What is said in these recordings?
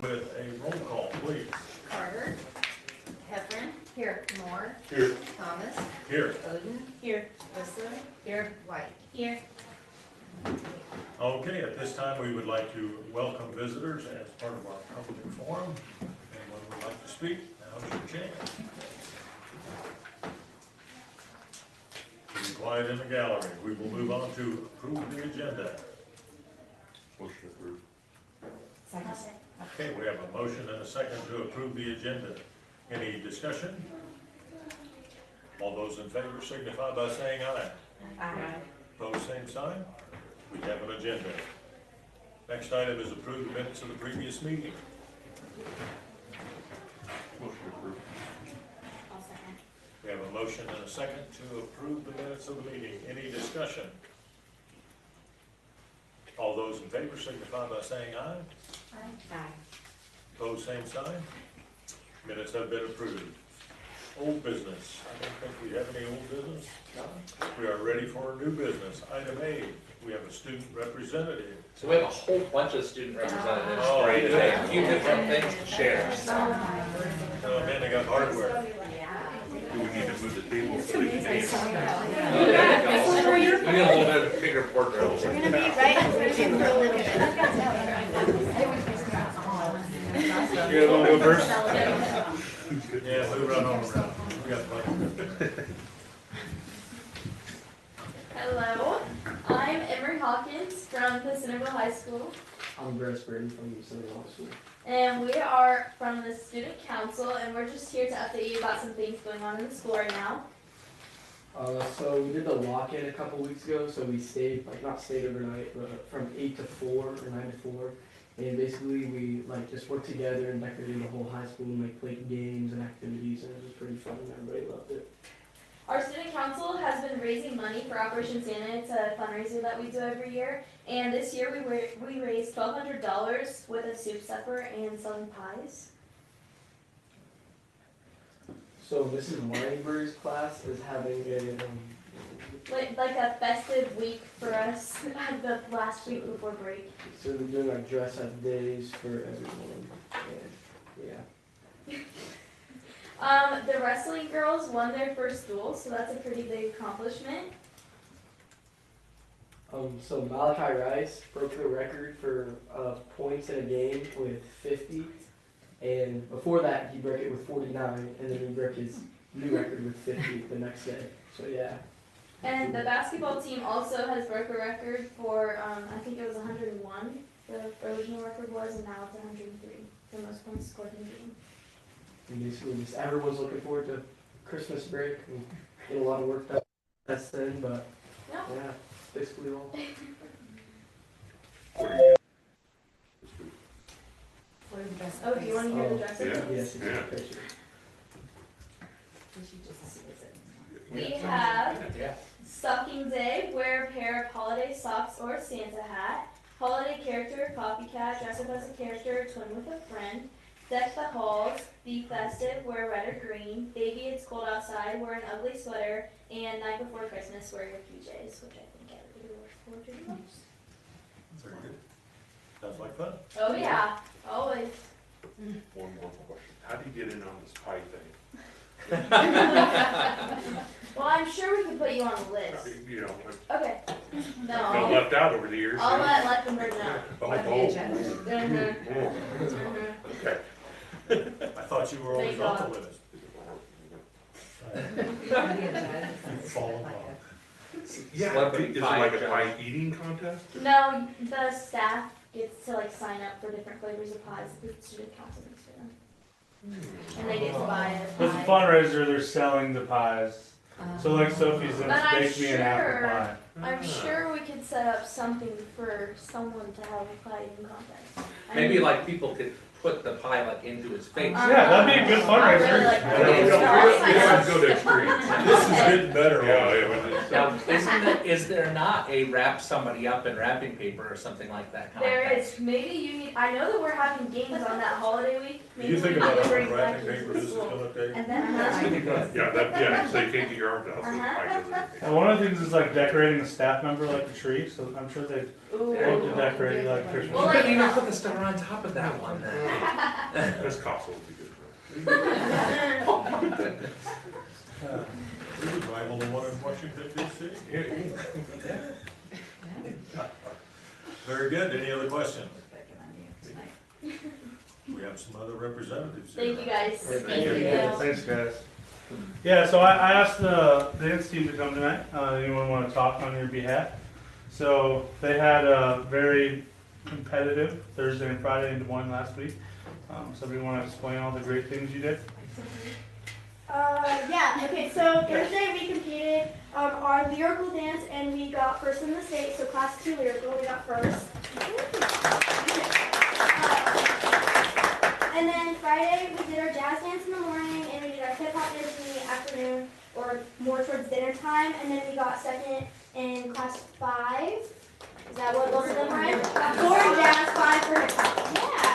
with a roll call, please. Carter. Heffron. Here. Moore. Here. Thomas. Here. Oden. Here. Whistler. Here. White. Here. Okay, at this time, we would like to welcome visitors as part of our public forum. Anyone would like to speak, now's your chance. Be quiet in the gallery. We will move on to approve the agenda. Motion approved. Second. Okay, we have a motion and a second to approve the agenda. Any discussion? All those in favor signify by saying aye. Aye. Opposed, same sign. We have an agenda. Next item is approve the minutes of the previous meeting. Motion approved. I'll second. We have a motion and a second to approve the minutes of the meeting. Any discussion? All those in favor signify by saying aye. Aye. Opposed, same sign. Minutes have been approved. Old business. I don't think we have any old business. We are ready for new business. Item A, we have a student representative. So we have a whole bunch of student representatives Oh, for you today, a yeah. few different things to share. Oh man, they got hardware. Do we need to move the table so we can We need a little bit of bigger portrait. We're gonna be right in front of you for a little bit. You guys wanna go first? Yeah, move right on around. We got plenty. Hello, I'm Emery Hawkins from Centerville High School, I'm Grace Brady from Centerville High School. and we are from the Student Council, and we're just here to update you about some things going on in the school right now. So we did the lock-in a couple weeks ago, so we stayed, not stayed overnight, but from 8 to 4 or 9 to 4. And basically we just worked together and decorated the whole high school and played games and activities, and it was pretty fun and everybody loved it. Our Student Council has been raising money for Operation Santa. It's a fundraiser that we do every year, and this year we raised $1,200 with a soup supper and selling pies. So Mrs. Weinberg's class is having a, Like a festive week for us, the last week before break. so they're doing dress-up days for everyone, and yeah. The wrestling girls won their first duel, so that's a pretty big accomplishment. So Malachi Rice broke the record for points in a game with 50, and before that he broke it with 49, and then he broke his new record with 50 the next day. So yeah. And the basketball team also has broke a record for, I think it was 101, the original record was, and now it's 103, the most points scored in a game. And basically just everyone's looking forward to Christmas break and get a lot of work done. That's then, but Yeah. yeah, basically all. Oh, do you want to hear the dress Yeah. rehearsal? Yes, it's Yeah. a picture. We have Yeah. Stocking Day, wear a pair of holiday socks or Santa hat. Holiday character, copycat, dress up as a character, twin with a friend. Deck the halls, be festive, wear red or green. Baby, it's cold outside, wear an ugly sweater. And night before Christmas, wear your PJs, which I think everybody looks forward to the most. Very good. Sounds like fun. Oh yeah, always. One more question. How do you get in on this pie thing? Well, I'm sure we can put you on the list. You know, Okay. I've been No, left out over the years. I'll let Lecklenburg know. Oh, On the oh, agenda. Mhm, oh, mhm. okay. I thought you were always Thank on the God. list. You've fallen off. Yeah, Celebrity is it pie like a judge. pie eating contest? No, the staff gets to sign up for different flavors of pies that the student council makes for them. And they get to buy a It's a pie. fundraiser, they're selling the pies. So like Sophie said, But I'm bake me an apple sure- pie. I'm sure we could set up something for someone to have a pie eating contest. I Maybe mean, people could put the pie into his face. Yeah, that'd be a good I really fundraiser. like Yeah, that. we don't- I'll we sign don't up. have to go to extremes. This is getting better. Yeah, yeah, but it's- Now, is there not a wrap somebody up in wrapping paper or something like that kind of There thing? is, maybe you need, I know that we're having games on that holiday week. Do Maybe you think we about need to how bring much that wrapping into paper the this is school. gonna take? And then, Yeah, so you can't get your arms out, so the pie doesn't. And one of the things is decorating the a staff member like a tree, so I'm sure they Ooh. love to decorate like We Christmas. Well, couldn't even put the star on top of that one then. This castle would be good for We would rival the one in Washington DC. Very good, any other questions? We have some other representatives here. Thank you guys. Thank you. Thanks, guys. Yeah, so I asked the dance team to come tonight. Anyone want to talk on your behalf? So they had a very competitive Thursday and Friday into one last week. Somebody want to explain all the great things you did? Yeah, okay, so Thursday we competed our lyrical dance and we got first in the state, so class 2 lyrical, we got first. And then Friday we did our jazz dance in the morning and we did our hip hop dance in the afternoon or more towards dinner time, and then we got second in class 5. Is that what both of them were in? 4 jazz, 5 for hip hop. Yeah.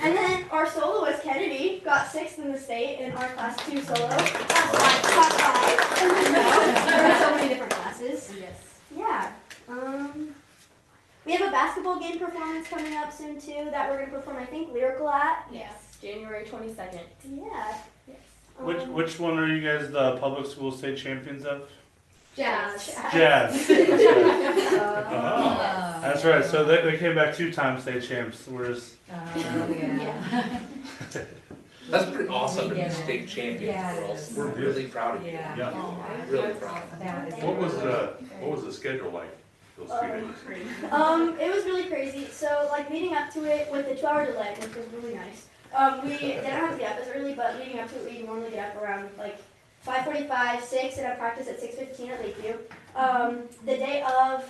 And then our soloist Kennedy got 6th in the state in our class 2 solo. Class 5. There were so many different classes. Yes. Yeah. We have a basketball game performance coming up soon too that we're gonna perform, I think, lyrical at. Yes, January 22nd. Yeah. Which one are you guys the public school state champions of? Jazz. Jazz. Ah. That's right. So they came back 2-time state champs. Whereas That's pretty awesome to be Yeah. state champions, Yeah, it girls. is. We're really proud of you. Yeah. Yeah. Really proud. What was the schedule like those 2 days? It was really crazy. So like leading up to it with the 2-hour delay, which was really nice. We didn't have to get up as early, but leading up to it, we normally get up around like 5:45, 6, and I practice at 6:15 at Lakeview. The day of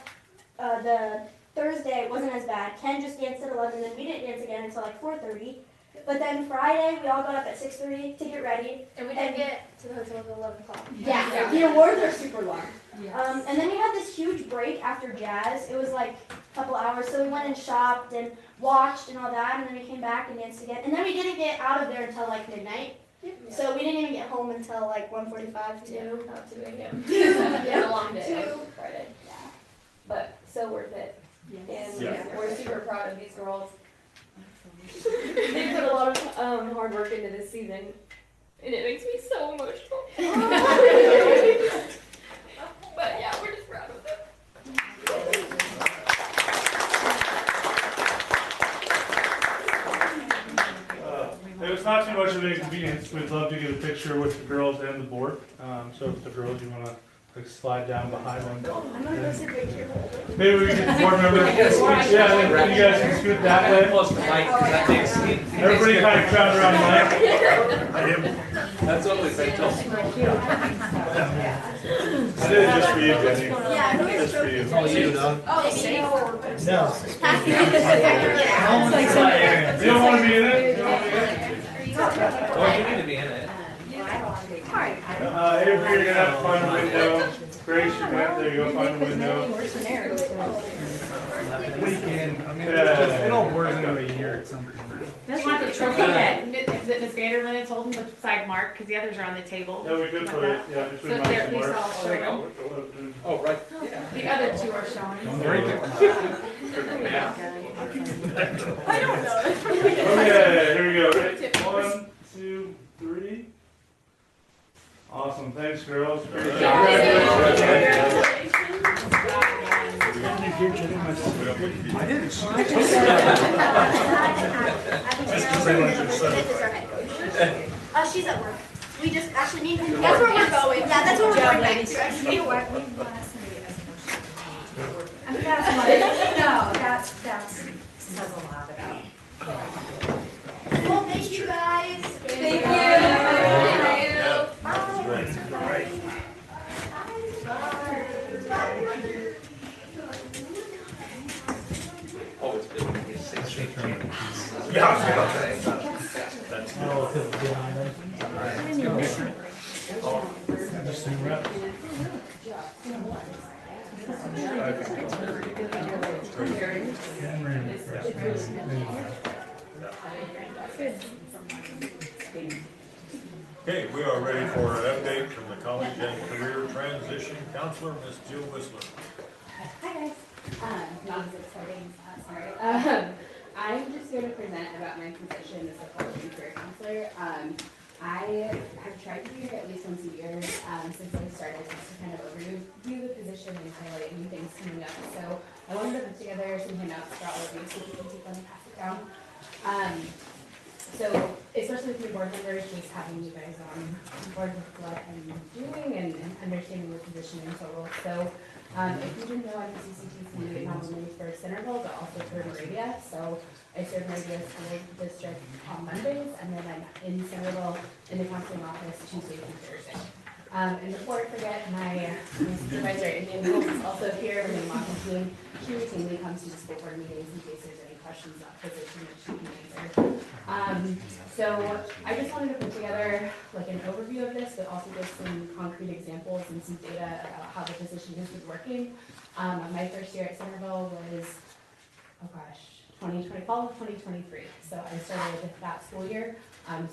the Thursday wasn't as bad. Ken just danced at 11, then we didn't dance again until like 4:30. But then Friday, we all got up at 6:30 to get ready. And we didn't get to the hotel until 11 o'clock. Yeah, the awards are super long. Yes. And then we had this huge break after jazz. It was like a couple hours, so we went and shopped and watched and all that, and then we came back and danced again. And then we didn't get out of there until like midnight. So we didn't even get home until like 1:45, 2. About 2 a.m. Yeah. It was a long day 2. Friday. But so worth it. And Yeah. we're super proud of these girls. They put a lot of hard work into this season, and it makes me so emotional. But yeah, we're just proud of them. It was not too much of an inconvenience. We'd love to get a picture with the girls and the board. So if the girls, you want to like slide down behind them. I'm gonna go sit right here. Maybe we get the board members. Yeah, you guys can scoot that way. Close to Mike, 'cause that makes Everybody kind of crowd around Mike. That's what we've been told. I did it just for you, Jenny. Yeah, Just for you. Oh, safe. No. You don't want to be in it? You don't want to be in it? Well, you need to be in it. Avery, you're gonna have to find a window. Grace, you're gonna have, there you go, find a window. Weekend. I mean, Yeah. it all blurs into a year at some point. That's not the trophy that Ms. Vanderlyn had told him to beside Mark, because the others are on the table. Yeah, we could put it, yeah, So between Mike they're at and least Mark. all showing. Oh, right. The other two are showing. Drink it. I don't know. Okay, here we go. Ready? 1, 2, 3. Awesome, thanks girls. Great job. I didn't. This is our head coach. She's at work. We just actually need. That's where we're going. Yeah, that's where we're going back to. Actually. No, that says a lot about. Well, thank you guys. Thank you. Oh, it's been 6 straight champions. Okay, we are ready for an update from the college and career transition counselor, Ms. Jill Whistler. Hi guys. Not as exciting, sorry. I'm just here to present about my position as a college and career counselor. I have tried to be here at least once a year since I started, just to kind of overview the position and highlight new things coming up. So I wanted to put together some handouts for all of you so you can take them and pass it down. So especially with new board members, just having you guys on board with what I'm doing and understanding the position in total. So if you didn't know, I'm a CCTC not only for Centerville, but also for Moravia. So I serve Moravia School District on Mondays, and then I'm in Centerville in the counseling office Tuesday through Thursday. And before I forget, my supervisor, Indian Hills, is also here, and my team. She routinely comes to the school board meetings in case there's any questions about position that she can answer. So I just wanted to put together like an overview of this, but also give some concrete examples and some data about how the position has been working. My first year at Centerville was, 2020, fall of 2023. So I started that school year.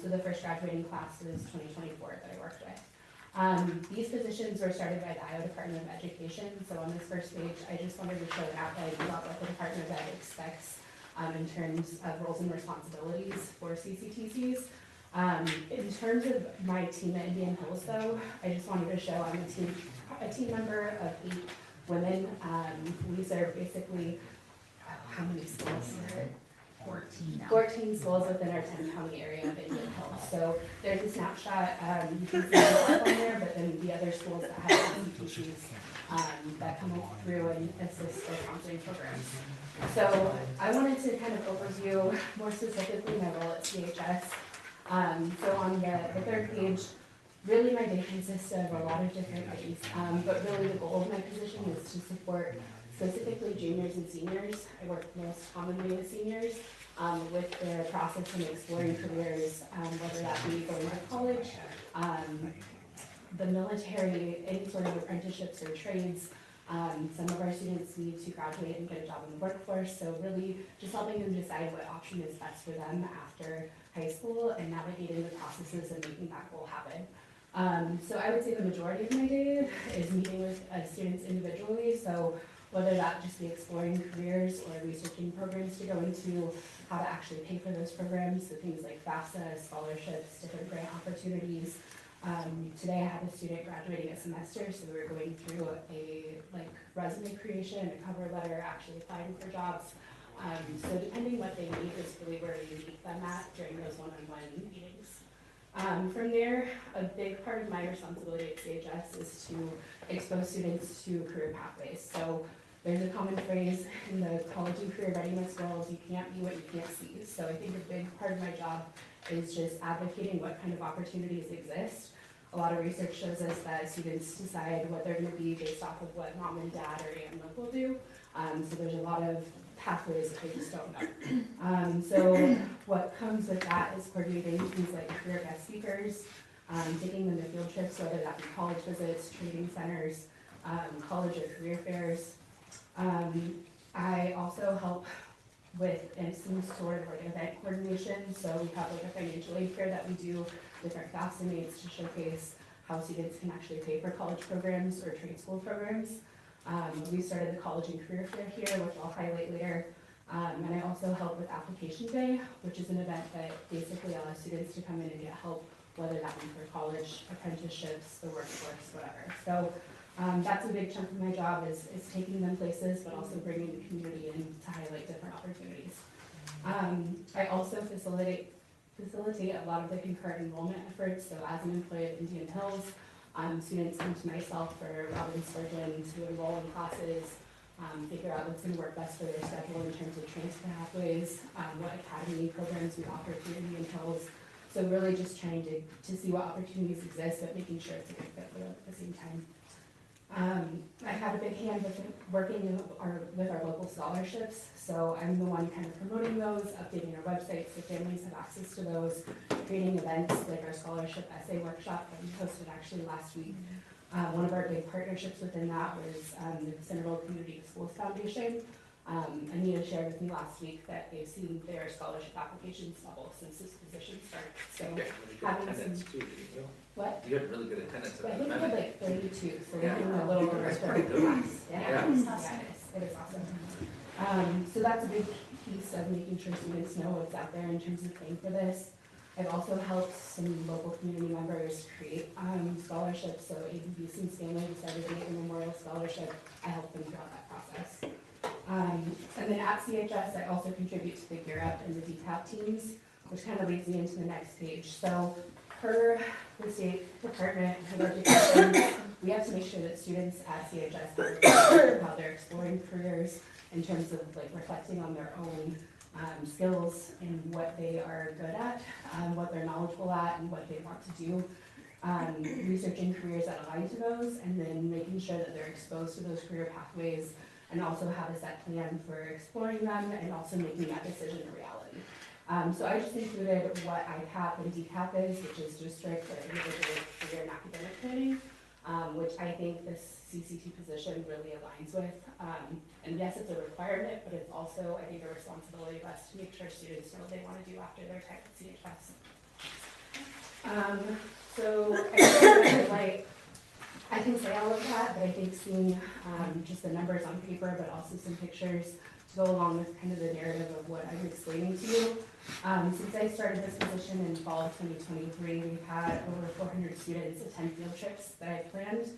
So the first graduating class was 2024 that I worked with. These positions were started by the Iowa Department of Education. So on this first page, I just wanted to show an outline about what the Department of Ed expects in terms of roles and responsibilities for CCTCs. In terms of my team at Indian Hills though, I just wanted to show I'm a team member of 8 women. We serve basically, how many schools? 14 schools within our 10-county area of Indian Hills. So there's a snapshot, you can see the on there, but then the other schools that have CCTCs that come through and assist their counseling programs. So I wanted to kind of overview more specifically my role at CHS. So on the third page, really my day consists of a lot of different things, but really the goal of my position is to support specifically juniors and seniors. I work most commonly with seniors with their process in exploring careers, whether that be going to college, the military, any sort of apprenticeships or trades. Some of our students need to graduate and get a job in the workforce, so really just helping them decide what option is best for them after high school and navigating the processes and making that goal happen. So I would say the majority of my day is meeting with students individually, so whether that just be exploring careers or researching programs to go into, how to actually pay for those programs, so things like FAFSA, scholarships, different grant opportunities. Today I have a student graduating a semester, so we're going through a resume creation, a cover letter, actually applying for jobs. So depending what they need is really where you meet them at during those one-on-one meetings. From there, a big part of my responsibility at CHS is to expose students to career pathways. So there's a common phrase in the college and career readiness world, you can't be what you can't see. So I think a big part of my job is just advocating what kind of opportunities exist. A lot of research shows us that students decide what they're going to be based off of what mom and dad or aunt and uncle do. So there's a lot of pathways that they just don't know. So what comes with that is coordinating things like career guest speakers, taking them to field trips, whether that be college visits, training centers, college or career fairs. I also help with some sort of event coordination. So we have a financial aid fair that we do, different FAFSA needs to showcase how students can actually pay for college programs or trade school programs. We started the college and career fair here, which I'll highlight later. And I also help with application day, which is an event that basically allows students to come in and get help, whether that be for college, apprenticeships, the workforce, whatever. So that's a big chunk of my job is taking them places, but also bringing the community in to highlight different opportunities. I also facilitate a lot of the concurrent enrollment efforts. So as an employee at Indian Hills, students come to myself for Robin Spurgeon to enroll in classes, figure out what's going to work best for their schedule in terms of transfer pathways, what academy programs we offer through Indian Hills. So really just trying to see what opportunities exist, but making sure it's a good fit for them at the same time. I have a big hand with working with our local scholarships, so I'm the one kind of promoting those, updating our website so families have access to those, creating events like our scholarship essay workshop that we hosted actually last week. One of our big partnerships within that was the Centerville Community Schools Foundation. Anita shared with me last week that they've seen their scholarship applications double since this position started, so. You had really good Having attendance some- too, didn't you? What? You had really good attendance I at think the we had event. like 32, so we're Yeah. doing a little over That's a pretty third good. class. Yeah. Yeah, it is awesome. So that's a big piece of making sure students know what's out there in terms of paying for this. I've also helped some local community members create scholarships, so ABB and Stanley decided to make a memorial scholarship. I helped them throughout that process. And then at CHS, I also contribute to the Gear Up and the DCAP teams, which kind of leads me into the next page. So per the State Department of Education, we have to make sure that students at CHS know how they're exploring careers in terms of like reflecting on their own skills and what they are good at, what they're knowledgeable at, and what they want to do. Researching careers that align to those, and then making sure that they're exposed to those career pathways, and also have a set plan for exploring them, and also making that decision a reality. So I just included what ICAP and DCAP is, which is District or Individual Career and Academic Planning, which I think this CCT position really aligns with. And yes, it's a requirement, but it's also, I think, a responsibility of us to make sure students know what they want to do after their time at CHS. So I can say all of that, but I think seeing just the numbers on paper, but also some pictures to go along with kind of the narrative of what I'm explaining to you. Since I started this position in fall of 2023, we've had over 400 students attend field trips that I planned.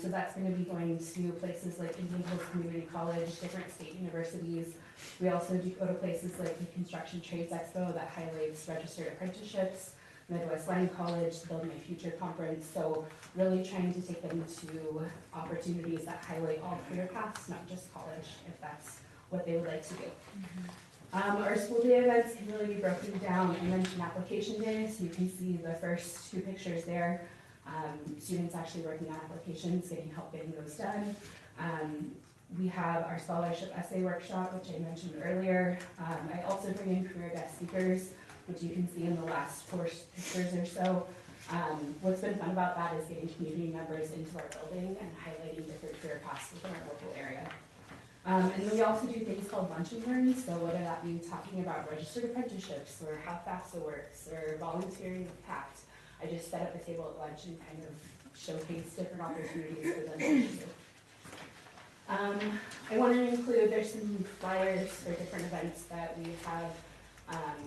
So that's going to be going to places like Indian Hills Community College, different state universities. We also do go to places like the Construction Trades Expo that highlights registered apprenticeships, Midwest Line College, Build My Future Conference. So really trying to take them to opportunities that highlight all career paths, not just college, if that's what they would like to do. Our school day events can really be broken down. I mentioned application day, so you can see the first two pictures there. Students actually working on applications, getting help getting those done. We have our scholarship essay workshop, which I mentioned earlier. I also bring in career guest speakers, which you can see in the last 4 pictures or so. What's been fun about that is getting community members into our building and highlighting different career paths within our local area. And then we also do things called lunch and learns, so whether that be talking about registered apprenticeships or how FAFSA works or volunteering with PACT. I just set up a table at lunch and kind of showcase different opportunities for them to do. I want to include, there's some flyers for different events that we have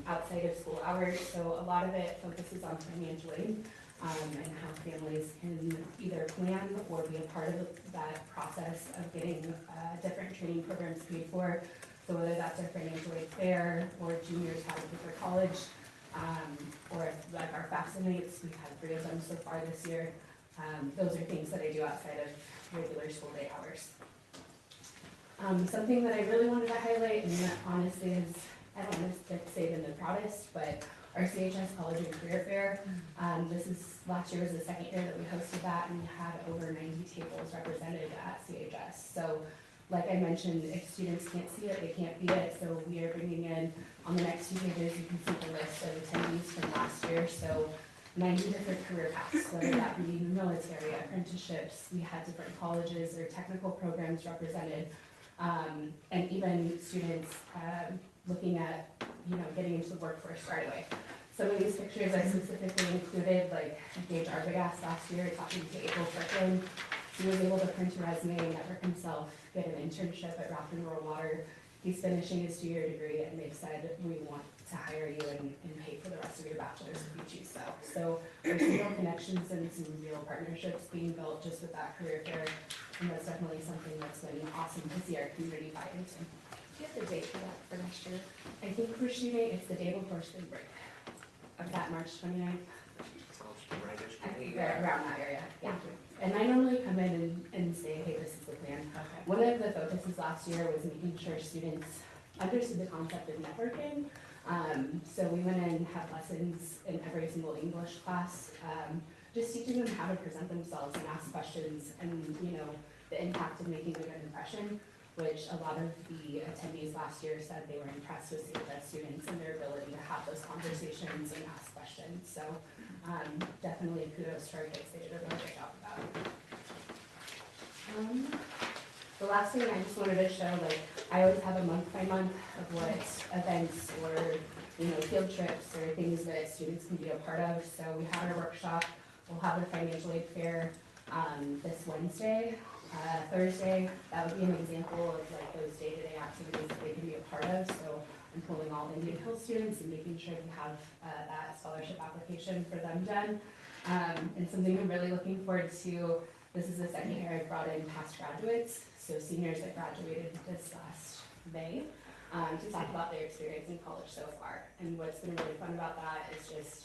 outside of school hours, so a lot of it focuses on financial aid and how families can either plan or be a part of that process of getting different training programs paid for. So whether that's our financial aid fair or juniors how to pick their college, or like our FAFSA nights, we've had 3 of them so far this year. Those are things that I do outside of regular school day hours. Something that I really wanted to highlight, and that honestly is, I don't want to say it in the proudest, but our CHS College and Career Fair. Last year was the 2nd year that we hosted that, and we had over 90 tables represented at CHS. So like I mentioned, if students can't see it, they can't beat it. So we are bringing in, on the next 2 pages, you can see the list of attendees from last year. So 90 different career paths, whether that be military, apprenticeships, we had different colleges or technical programs represented, and even students looking at, getting into the workforce right away. Some of these pictures I specifically included, like Gage Arbogast last year, talking to April Kirkland. He was able to print a resume, network himself, get an internship at Rock and Roll Water. He's finishing his 2-year degree, and they've said, we want to hire you and pay for the rest of your bachelor's if you choose so. So there's some real connections and some real partnerships being built just with that career fair, and that's definitely something that's been awesome to see our community buy into. Do you have the date for that for next year? I think we're shooting, it's the day before spring break of that March 29th. Sounds right-ish to me. Around that area, yeah. And I normally come in and say, hey, this is the plan. Okay. One of the focuses last year was making sure students understood the concept of networking. So we went in and had lessons in every single English class, just teaching them how to present themselves and ask questions and, the impact of making a good impression, which a lot of the attendees last year said they were impressed with CHS students and their ability to have those conversations and ask questions. So definitely kudos to our kids, they did a really good job of that. the last thing I just wanted to show, like, I always have a month by month of what events or, you know, field trips or things that students can be a part of. So we had our workshop, we'll have the financial aid fair, this Wednesday. Thursday, that would be an example of like those day-to-day activities that they can be a part of. So I'm pulling all Indian Hill students and making sure we have that scholarship application for them done. And something I'm really looking forward to, this is the second year I've brought in past graduates, so seniors that graduated this last May, to talk about their experience in college so far. And what's been really fun about that is just,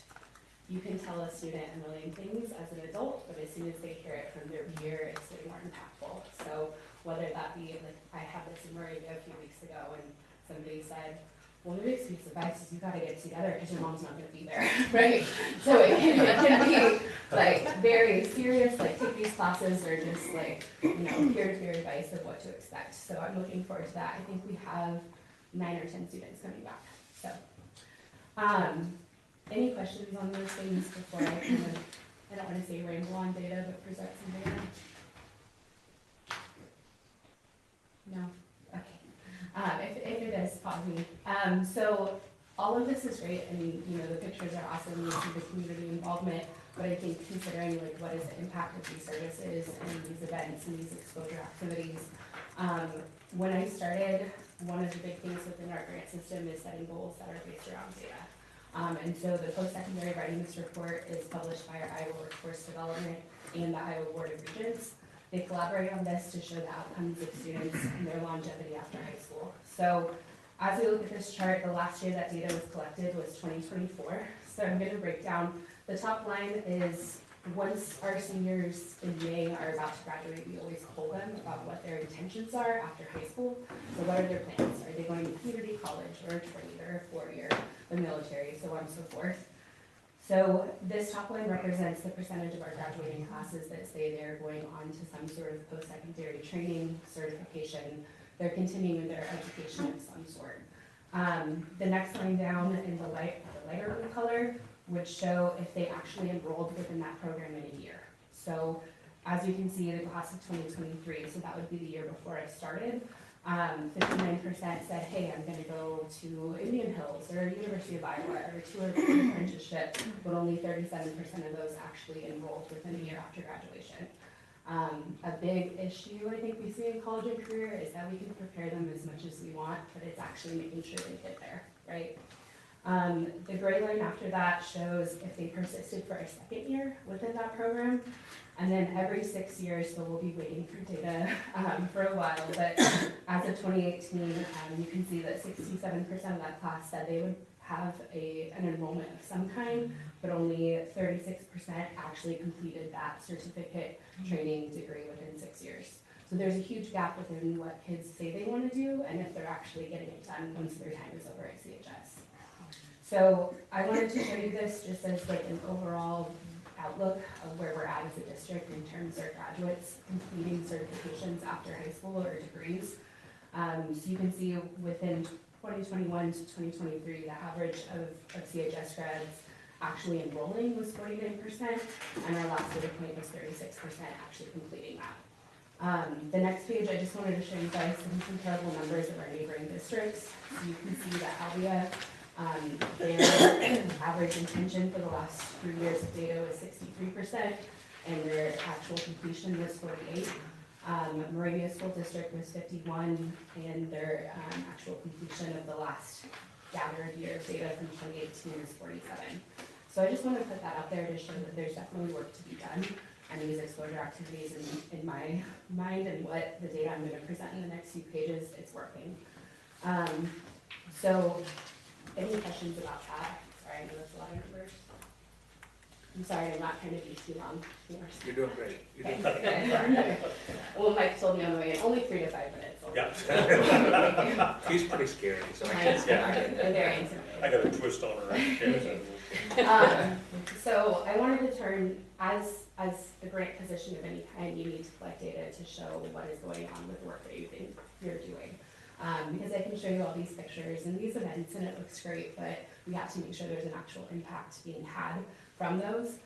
you can tell a student a million things as an adult, but as soon as they hear it from their peer, it's way more impactful. So whether that be, like, I had this in Moravia a few weeks ago, and somebody said, well, the biggest piece of advice is you gotta get together because your mom's not gonna be there, right? So it can be like very serious, like take these classes or just like, you know, peer-to-peer advice of what to expect. So I'm looking forward to that. I think we have 9 or 10 students coming back. So, any questions on those things before I kind of, I don't want to say ramble on data, but present some data? No? Okay. If it is, pause me. So all of this is great, and you know, the pictures are awesome, you see the community involvement, but I think considering like what is the impact of these services and these events and these exposure activities, when I started, one of the big things within our grant system is setting goals that are based around data. And so the post-secondary readiness report is published by our Iowa Workforce Development and the Iowa Board of Regents. They collaborate on this to show the outcomes of students and their longevity after high school. So as we look at this chart, the last year that data was collected was 2024. So I'm going to break down, the top line is once our seniors in May are about to graduate, we always poll them about what their intentions are after high school. So what are their plans? Are they going to community college or a trade or a 4-year, the military, so on and so forth. So this top line represents the percentage of our graduating classes that say they're going on to some sort of post-secondary training, certification, they're continuing their education of some sort. The next line down in the lighter blue color would show if they actually enrolled within that program in a year. So as you can see, the class of 2023, so that would be the year before I started, 59% said, hey, I'm gonna go to Indian Hills or University of Iowa or to an apprenticeship, but only 37% of those actually enrolled within a year after graduation. A big issue I think we see in college and career is that we can prepare them as much as we want, but it's actually making sure they get there, right? The gray line after that shows if they persisted for a second year within that program. And then every 6 years, so we'll be waiting for data for a while, but as of 2018, you can see that 67% of that class said they would have an enrollment of some kind, but only 36% actually completed that certificate training degree within 6 years. So there's a huge gap within what kids say they want to do and if they're actually getting it done once their time is over at CHS. So I wanted to show you this just as like an overall outlook of where we're at as a district in terms of graduates completing certifications after high school or degrees. So you can see within 2021 to 2023, the average of CHS grads actually enrolling was 49%, and our last data point was 36% actually completing that. The next page, I just wanted to show you guys some comparable numbers of our neighboring districts. So you can see that Albia, their average intention for the last 3 years of data was 63%, and their actual completion was 48%. Moravia School District was 51%, and their actual completion of the last gathered year of data from 2018 is 47%. So I just want to put that out there to show that there's definitely work to be done, and these exposure activities in my mind and what the data I'm going to present in the next few pages, it's working. So any questions about that? Sorry, I know that's a lot of numbers. I'm sorry, I'm not trying to be too long. You're doing great. You're doing Okay. Well, Mike told me on the way in, only 3 to 5 minutes. Yeah. He's pretty scary, so I Nice. can't. They're very intimidating. I got a twist on her. So I wanted to turn, as the grant position of any kind, you need to collect data to show what is going on with the work that you think you're doing. Because I can show you all these pictures and these events and it looks great, but we have to make sure there's an actual impact being had from those.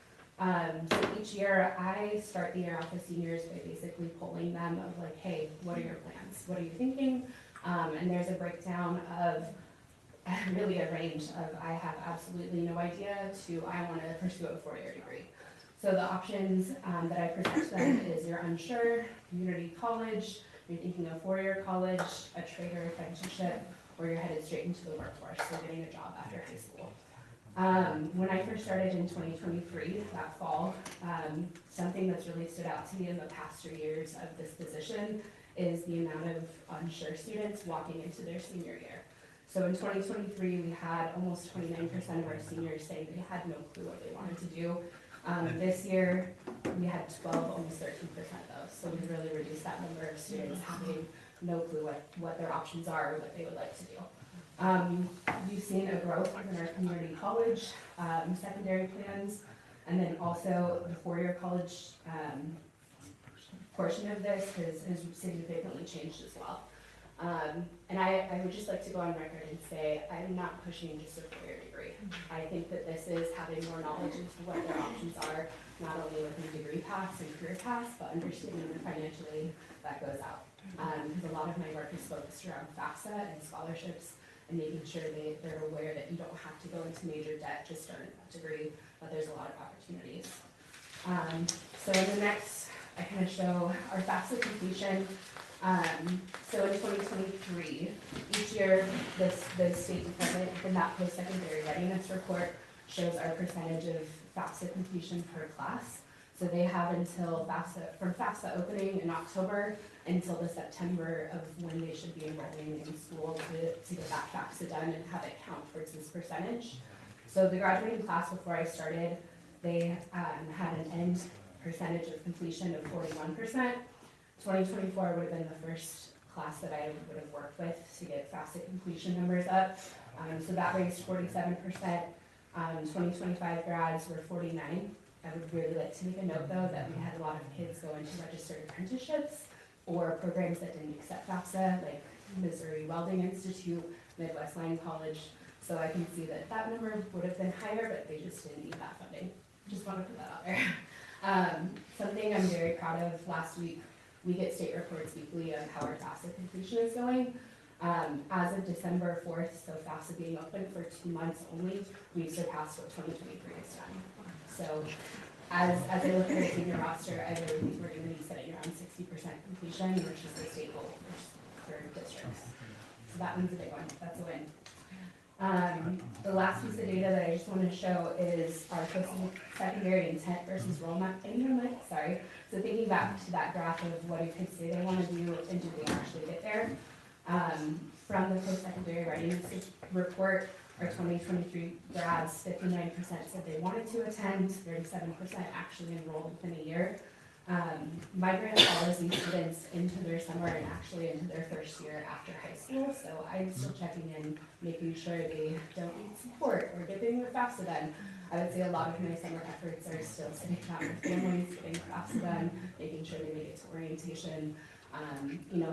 So each year, I start the year off with seniors by basically polling them of like, hey, what are your plans? What are you thinking? And there's a breakdown of really a range of I have absolutely no idea to I want to pursue a four-year degree. So the options that I present to them is you're unsure, community college, you're thinking of four-year college, a trade or apprenticeship, or you're headed straight into the workforce, so getting a job after high school. When I first started in 2023, that fall, something that's really stood out to me in the past 3 years of this position is the amount of unsure students walking into their senior year. So in 2023, we had almost 29% of our seniors saying they had no clue what they wanted to do. This year, we had 12, almost 13% of those. So we really reduced that number of students having no clue what their options are or what they would like to do. We've seen a growth within our community college, secondary plans, and then also the four-year college portion of this has significantly changed as well. And I would just like to go on record and say I'm not pushing just a four-year degree. I think that this is having more knowledge into what their options are, not only within degree paths and career paths, but understanding the financial aid that goes out. Because a lot of my work is focused around FAFSA and scholarships and making sure they're aware that you don't have to go into major debt to start a degree, but there's a lot of opportunities. So in the next, I kind of show our FAFSA completion. So in 2023, each year, the State Department in that post-secondary readiness report shows our percentage of FAFSA completion per class. So they have until from FAFSA opening in October until the September of when they should be enrolling in school to get that FAFSA done and have it count towards this percentage. So the graduating class before I started, they had an end percentage of completion of 41%. 2024 would have been the first class that I would have worked with to get FAFSA completion numbers up. So that raised 47%. 2025 grads were 49. I would really like to make a note though that we had a lot of kids go into registered apprenticeships or programs that didn't accept FAFSA, like Missouri Welding Institute, Midwest Line College. So I can see that that number would have been higher, but they just didn't need that funding. Just want to put that out there. Something I'm very proud of, last week, we get state reports weekly of how our FAFSA completion is going. As of December 4th, so FAFSA being open for 2 months only, we've surpassed what 2023 has done. So as I look at our senior roster, I really think we're going to be sitting around 60% completion, which is the state goal for districts. So that one's a big one. That's a win. The last piece of data that I just want to show is our post-secondary intent versus enrollment. Sorry. So thinking back to that graph of what do kids say they want to do and do they actually get there. From the post-secondary readiness report, our 2023 grads, 59% said they wanted to attend, 37% actually enrolled within a year. My grant follows these students into their summer and actually into their first year after high school, so I'm still checking in, making sure they don't need support or getting their FAFSA done. I would say a lot of my summer efforts are still sitting down with families, getting FAFSA done, making sure they make it to orientation,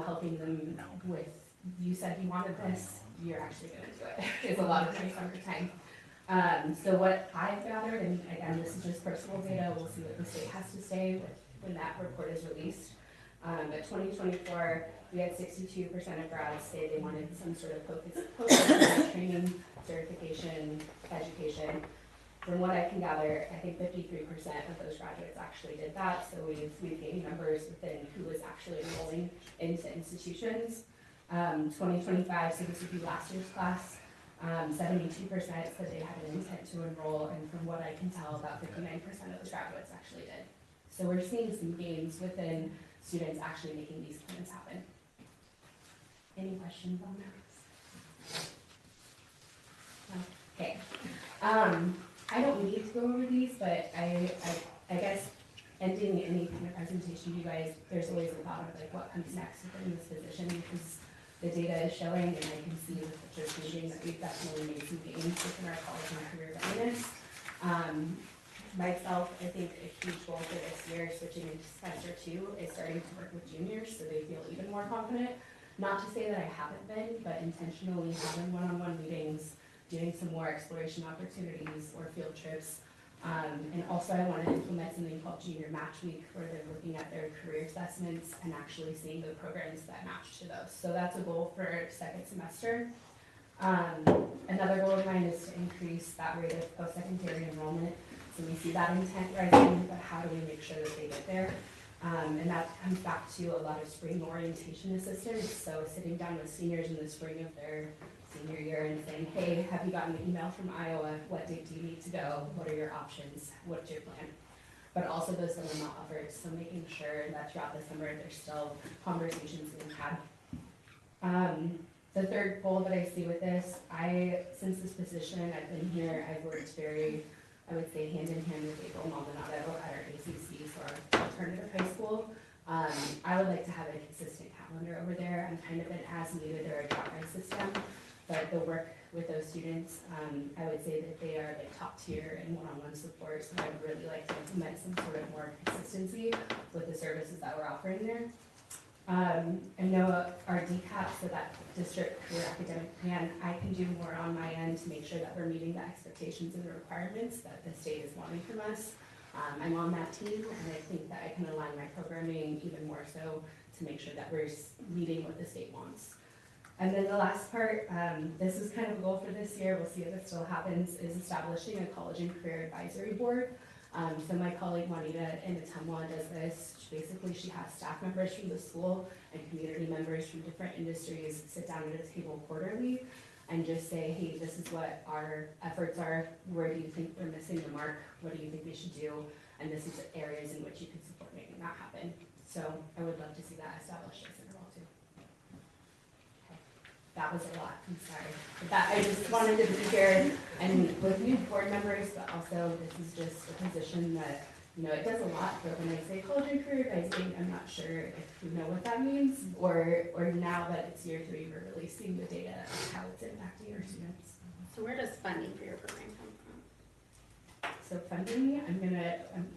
helping them with, you said you wanted this, you're actually going to do it, is a lot of my summer time. So what I've gathered, and again, this is just personal data, we'll see what the state has to say when that report is released. But 2024, we had 62% of grads say they wanted some sort of post-secondary training, certification, education. From what I can gather, I think 53% of those graduates actually did that. So we've gained numbers within who was actually enrolling into institutions. 2025, so this would be last year's class, 72% said they had an intent to enroll, and from what I can tell, about 59% of those graduates actually did. So we're seeing some gains within students actually making these plans happen. Any questions on that? Okay. I don't need to go over these, but I guess ending any kind of presentation, you guys, there's always a thought of like what comes next within this position, because the data is showing, and I can see with the just reading that we've definitely made some gains within our college and career readiness. Myself, I think a huge goal for this year, switching into semester 2, is starting to work with juniors so they feel even more confident. Not to say that I haven't been, but intentionally having one-on-one meetings, doing some more exploration opportunities or field trips, And also I want to implement something called Junior Match Week, where they're looking at their career assessments and actually seeing the programs that match to those. So that's a goal for second semester. Another goal of mine is to increase that rate of post-secondary enrollment. So we see that intent rising, but how do we make sure that they get there? And that comes back to a lot of spring orientation assistance. So sitting down with seniors in the spring of their senior year and saying, hey, have you gotten an email from Iowa? What date do you need to go? What are your options? What's your plan? But also those summer not offers. So making sure that throughout the summer there's still conversations being had. The third goal that I see with this, since this position, I've been here, I've worked very, I would say, hand in hand with April Maldonado at our ACC, so our alternative high school. I would like to have a consistent calendar over there. I'm kind of an as needed or a drop by system, but the work with those students, I would say that they are like top tier in one-on-one support, so I would really like to implement some sort of more consistency with the services that we're offering there. I know our DCAP, so that district career academic plan, I can do more on my end to make sure that we're meeting the expectations and the requirements that the state is wanting from us. I'm on that team, and I think that I can align my programming even more so to make sure that we're meeting what the state wants. And then the last part, this is kind of a goal for this year, we'll see if it still happens, is establishing a college and career advisory board. So my colleague Juanita in Atumwa does this. Basically, she has staff members from the school and community members from different industries sit down at a table quarterly and just say, hey, this is what our efforts are. Where do you think we're missing the mark? What do you think we should do? And this is areas in which you can support making that happen. So I would love to see that established as a role too. Okay. That was a lot, I'm sorry. But that, I just wanted to be here and with new board members, but also this is just a position that, you know, it does a lot, but when I say college and career advising, I'm not sure if you know what that means, or now that it's year 3, we're really seeing the data of how it's impacting our students. So where does funding for your program come from? So funding,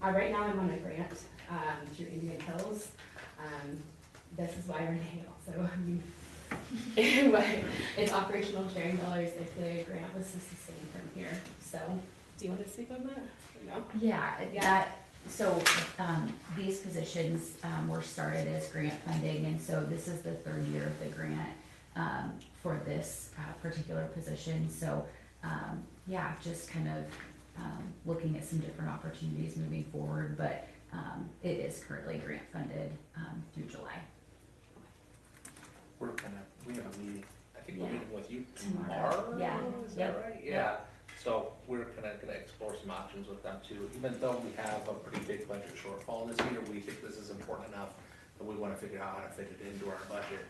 right now I'm on a grant through Indian Hills. This is why Renee also, it's operational sharing dollars if the grant was to sustain from here. So, do you want to speak on that? No? Yeah. So these positions were started as grant funding, and so this is the 3rd year of the grant for this particular position. So yeah, just kind of looking at some different opportunities moving forward, but it is currently grant funded through July. We have a meeting, I think we're Yeah. meeting with you tomorrow? Yeah. Is that right? Yeah. So we're gonna explore some options with them too. Even though we have a pretty big budget shortfall this year, we think this is important enough that we wanna figure out how to fit it into our budget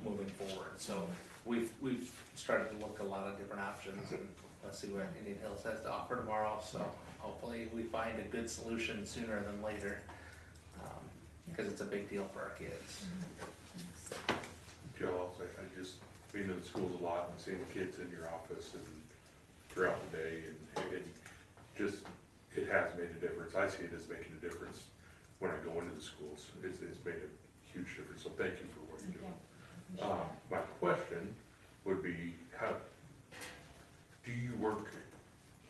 moving forward. So we've started to look at a lot of different options, and let's see what Indian Hills has to offer tomorrow. So hopefully we find a good solution sooner than later, because it's a big deal for our kids. Joe, I just been in the schools a lot and seeing the kids in your office and throughout the day, and it just, it has made a difference. I see it as making a difference when I go into the schools. It's made a huge difference, so thank you for what you're doing. My question would be, how do you work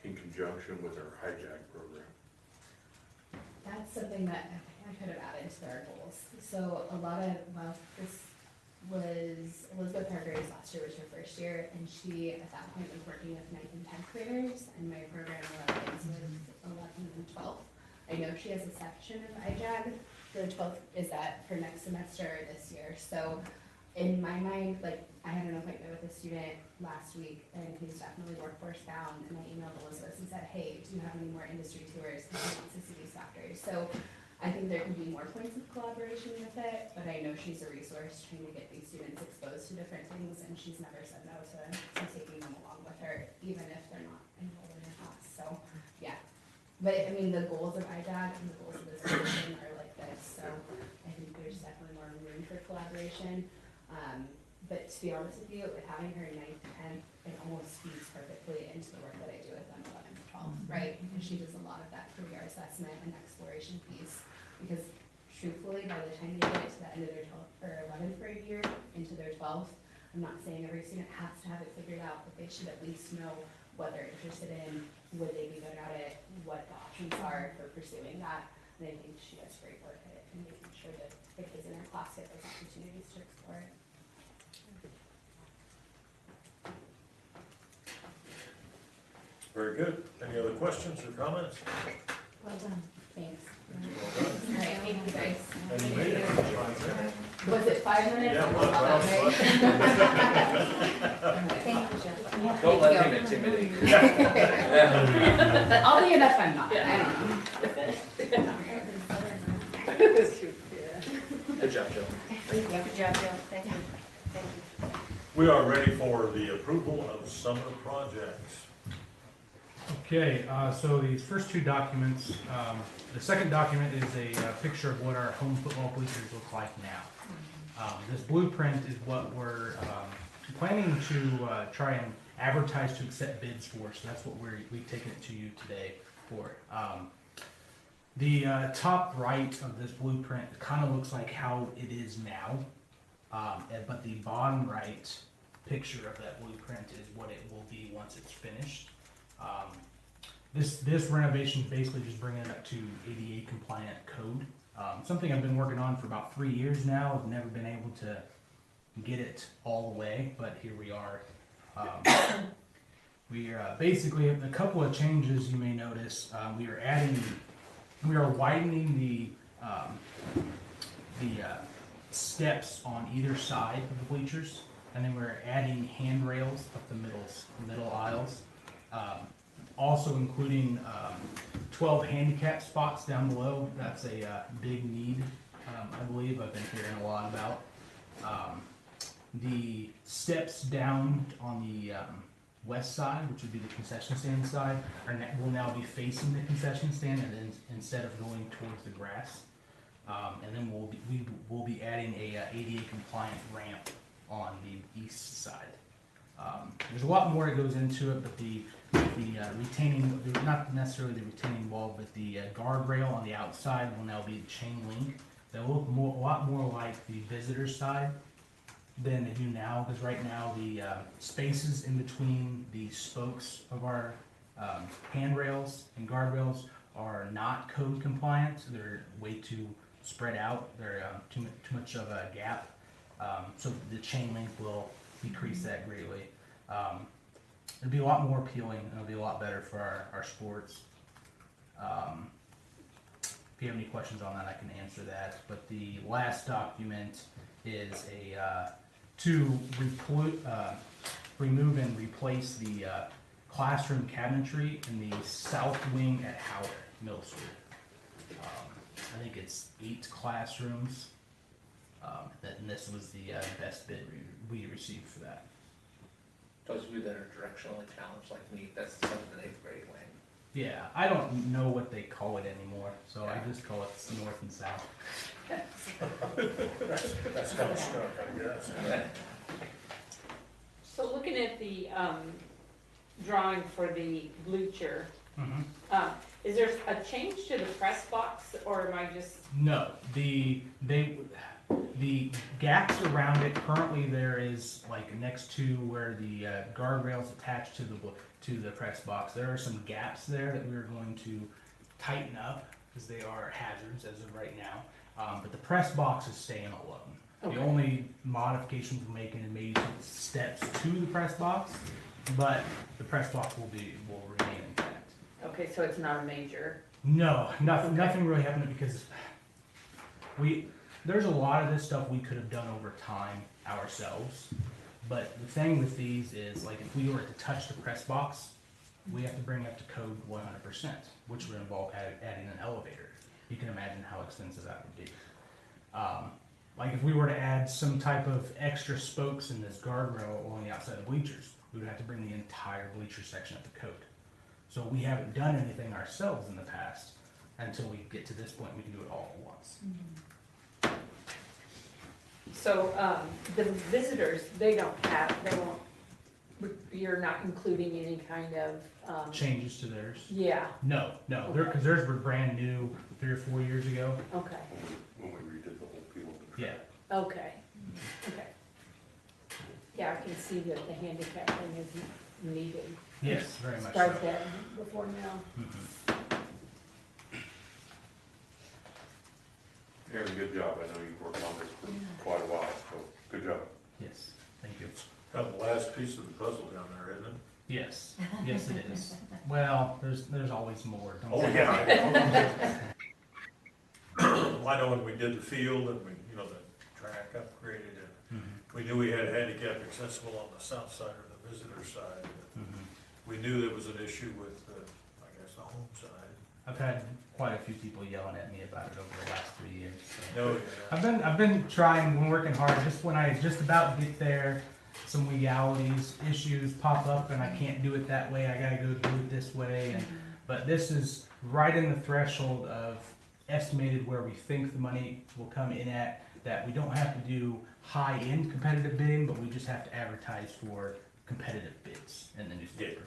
in conjunction with our hijack program? That's something that I could have added to our goals. So a lot of, this was Elizabeth Hargraves last year, was her first year, and she at that point was working with 9th and 10th graders, and my program was with 11th and 12th. I know she has a section of IJAG. The 12th is that for next semester this year. So in my mind, like, I had an appointment with a student last week, and he's definitely workforce bound, and I emailed Elizabeth and said, hey, do you have any more industry tours? He wants to see these factories. So I think there can be more points of collaboration with it, but I know she's a resource trying to get these students exposed to different things, and she's never said no to taking them along with her, even if they're not enrolled in her class. So, yeah. But I mean, the goals of IJAG and the goals of this position are like this, so I think there's definitely more room for collaboration. But to be honest with you, with having her in 9th and 10th, it almost feeds perfectly into the work that I do with them 11th and 12th, right? Because she does a lot of that career assessment and exploration piece. Because truthfully, by the time they get to the end of their 12th or 11th grade year into their 12th, I'm not saying every student has to have it figured out, but they should at least know what they're interested in, would they be good at it, what the options are for pursuing that. And I think she does great work at it and making sure that the kids in her class get those opportunities to explore it. Very good. Any other questions or comments? Well done. Thanks. Well done. All right, thank you guys. And you made it. Was it 5 minutes? Yeah, All that, right? Thank you, Jeff. Don't let him intimidate you. But oddly enough, I'm not. I don't know. Good job, Joe. Good job, Joe. Thank you. Thank you. We are ready for the approval of summer projects. Okay, so these first two documents, the second document is a picture of what our home football bleachers look like now. This blueprint is what we're planning to try and advertise to accept bids for, so that's what we've taken it to you today for. The top right of this blueprint kind of looks like how it is now, but the bottom right picture of that blueprint is what it will be once it's finished. This renovation is basically just bringing it up to ADA compliant code. Something I've been working on for about 3 years now. I've never been able to get it all the way, but here we are. We are basically a couple of changes you may notice. We are widening the steps on either side of the bleachers, and then we're adding handrails up the middle aisles. Also including 12 handicap spots down below. That's a big need, I believe. I've been hearing a lot about. The steps down on the west side, which would be the concession stand side, will now be facing the concession stand, and then instead of going towards the grass. And then we will be adding a ADA compliant ramp on the east side. There's a lot more that goes into it, but the retaining, not necessarily the retaining wall, but the guardrail on the outside will now be chain link. They'll look a lot more like the visitor side than they do now, because right now the spaces in between the spokes of our handrails and guardrails are not code compliant. They're way too spread out. They're too much of a gap. So the chain link will decrease that greatly. It'll be a lot more appealing, and it'll be a lot better for our sports. If you have any questions on that, I can answer that. But the last document is to remove and replace the classroom cabinetry in the south wing at Howard Middle School. I think it's 8 classrooms. And this was the best bid we received for that. Those of you that are directionally challenged like me, that's the 7th and 8th grade wing. Yeah, I don't know what they call it anymore, so I just call it north and south. That's kind of stuck, I guess. So looking at the drawing for the bleacher, is there a change to the press box, or am I just? No, the gaps around it, currently there is, like, next to where the guardrails attached to the press box, there are some gaps there that we're going to tighten up, because they are hazards as of right now. But the press box is staying alone. Okay. The only modifications we're making is maybe some steps to the press box, but the press box will remain intact. Okay, so it's not a major. No, nothing really happened, because there's a lot of this stuff we could have done over time ourselves. But the thing with these is, like, if we were to touch the press box, we have to bring it up to code 100%, which would involve adding an elevator. You can imagine how expensive that would be. Like, if we were to add some type of extra spokes in this guardrail along the outside of bleachers, we would have to bring the entire bleacher section up to code. So we haven't done anything ourselves in the past. Until we get to this point, we can do it all at once. So the visitors, they won't, you're not including any kind of. Changes to theirs? Yeah, No, because theirs were brand new 3 or 4 years ago. okay, When we redid the whole field. Yeah. okay. Yeah, I can see that the handicap thing is needed. Yes, very much Start so. that before now. Mhm. Aaron, good job. I know you've worked on this for quite a while, so good job. Yes, thank you. Kind of the last piece of the puzzle down there, isn't it? Yes, yes it is. Well, there's always more. Don't Oh, say yeah. that. I know when we did the field and we, you know, the track upgraded and Mhm, we knew we had handicap accessible on the south side or the visitor side. mhm. We knew there was an issue with, I guess, the home side. I've had quite a few people yelling at me about it over the last 3 years. So. No, I've been trying, been working hard. Just when I just about get there, some legalities, issues pop up, and I can't do it that way. I gotta go do it this way. And but this is right in the threshold of estimated where we think the money will come in at. That we don't have to do high-end competitive bidding, but we just have to advertise for competitive bids in the newspaper.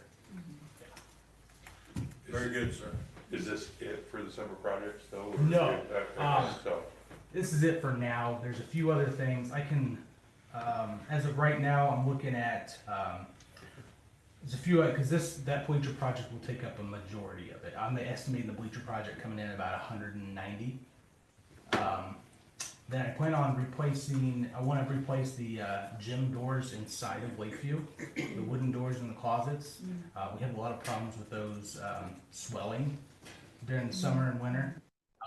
very good, sir. Is this it for the summer projects though? or No. is it- So, This is it for now. There's a few other things I can, as of right now, I'm looking at, there's a few, because that bleacher project will take up a majority of it. I'm estimating the bleacher project coming in at about 190. Then I plan on I want to replace the gym doors inside of Lakeview, the wooden doors in the closets. We have a lot of problems with those swelling during the summer and winter.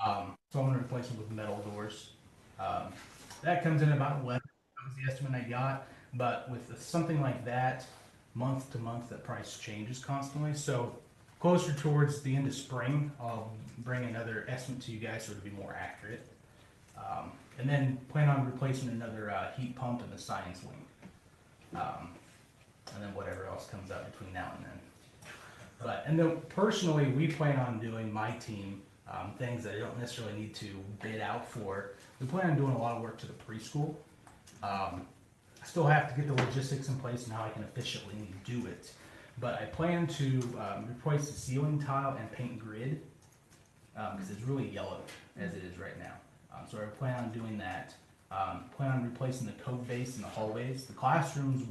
So I'm gonna replace them with metal doors. That comes in about 11, that was the estimate I got, but with something like that, month to month, that price changes constantly. So closer towards the end of spring, I'll bring another estimate to you guys so it'll be more accurate. And then plan on replacing another heat pump in the science wing. And then whatever else comes up between now and then. And then personally, we plan on doing, my team, things that I don't necessarily need to bid out for. We plan on doing a lot of work to the preschool. I still have to get the logistics in place and how I can efficiently do it. But I plan to replace the ceiling tile and paint grid because it's really yellow as it is right now. So I plan on doing that. Plan on replacing the code base in the hallways. The classrooms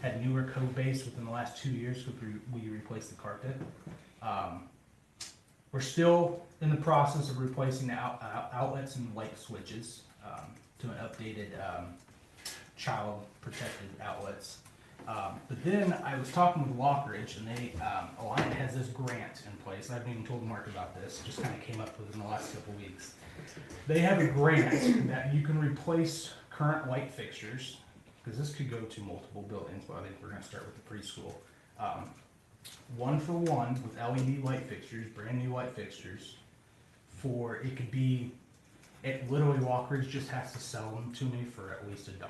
had newer code base within the last 2 years because we replaced the carpet. We're still in the process of replacing the outlets and light switches to an updated child protected outlets. But then I was talking with Lockridge, and Alliant has this grant in place. I haven't even told Mark about this. It just kind of came up within the last couple of weeks. They have a grant that you can replace current light fixtures, because this could go to multiple buildings, but I think we're going to start with the preschool. 1-for-1 with LED light fixtures, brand new light fixtures. It could be, literally Lockridge just has to sell them to me for at least $1.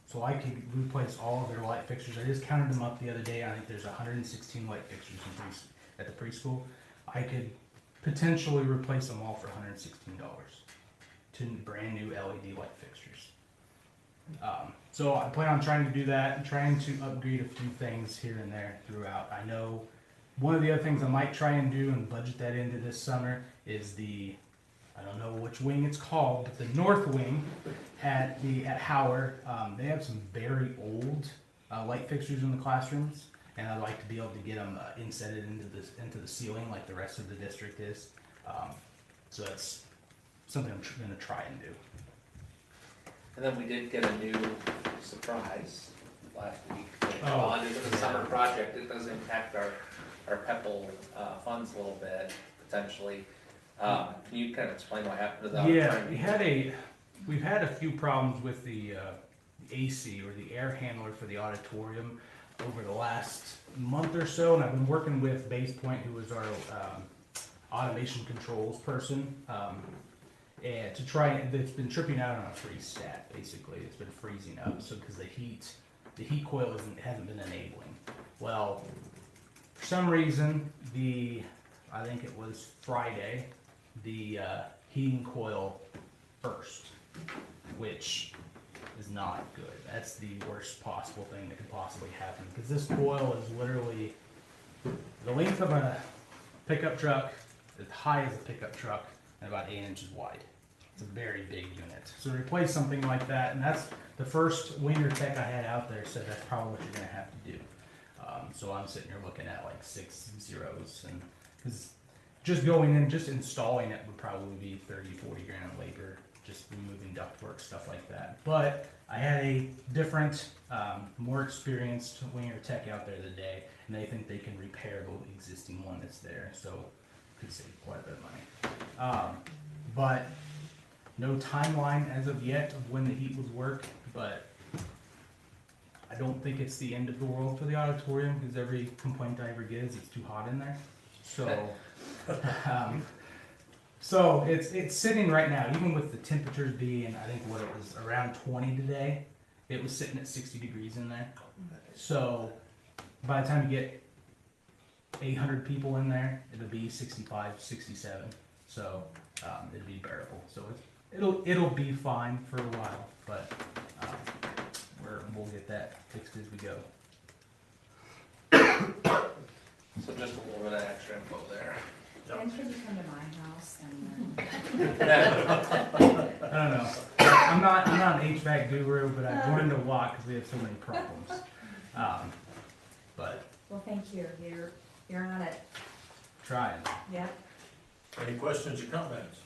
So I could replace all of their light fixtures. I just counted them up the other day. I think there's 116 light fixtures at the preschool. I could potentially replace them all for $116 to brand new LED light fixtures. So I plan on trying to do that and trying to upgrade a few things here and there throughout. I know one of the other things I might try and do and budget that into this summer is I don't know which wing it's called, but the north wing at Howard, they have some very old light fixtures in the classrooms, and I'd like to be able to get them insetted into the ceiling like the rest of the district is. So that's something I'm going to try and do. And then we did get a new surprise last week. Oh. While it is a summer project, it does impact our PEPAL funds a little bit, potentially. Can you kind of explain what happened to that? Yeah, we've had a few problems with the AC, or the air handler for the auditorium, over the last month or so, and I've been working with Base Point, who is our automation controls person, and to try, it's been tripping out on a freeze stat, basically. It's been freezing up, so because the heat coil hasn't been enabling. Well, for some reason, I think it was Friday, the heating coil burst, which is not good. That's the worst possible thing that could possibly happen, because this coil is literally the length of a pickup truck, as high as a pickup truck, and about 8 inches wide. It's a very big unit. So to replace something like that, and that's the first winger tech I had out there said that's probably what you're going to have to do. So I'm sitting here looking at like 6 zeros, and because just going in, just installing it would probably be 30, 40 grand in labor, just removing ductwork, stuff like that. But I had a different, more experienced winger tech out there today, and they think they can repair the existing one that's there, so could save quite a bit of money. But no timeline as of yet of when the heat would work, but I don't think it's the end of the world for the auditorium, because every complaint I ever get is it's too hot in there. So, so it's sitting right now, even with the temperatures being, I think what it was, around 20 today, it was sitting at 60 degrees in there. So by the time you get 800 people in there, it'll be 65, 67. So it'll be bearable. So it'll be fine for a while, but we'll get that fixed as we go. So just a little bit of extra info there. When could you come to my house and I don't know. I'm not an HVAC guru, but I've learned a lot because we have so many problems. But well, thank you. You're on it. trying. Yep. Any questions or comments?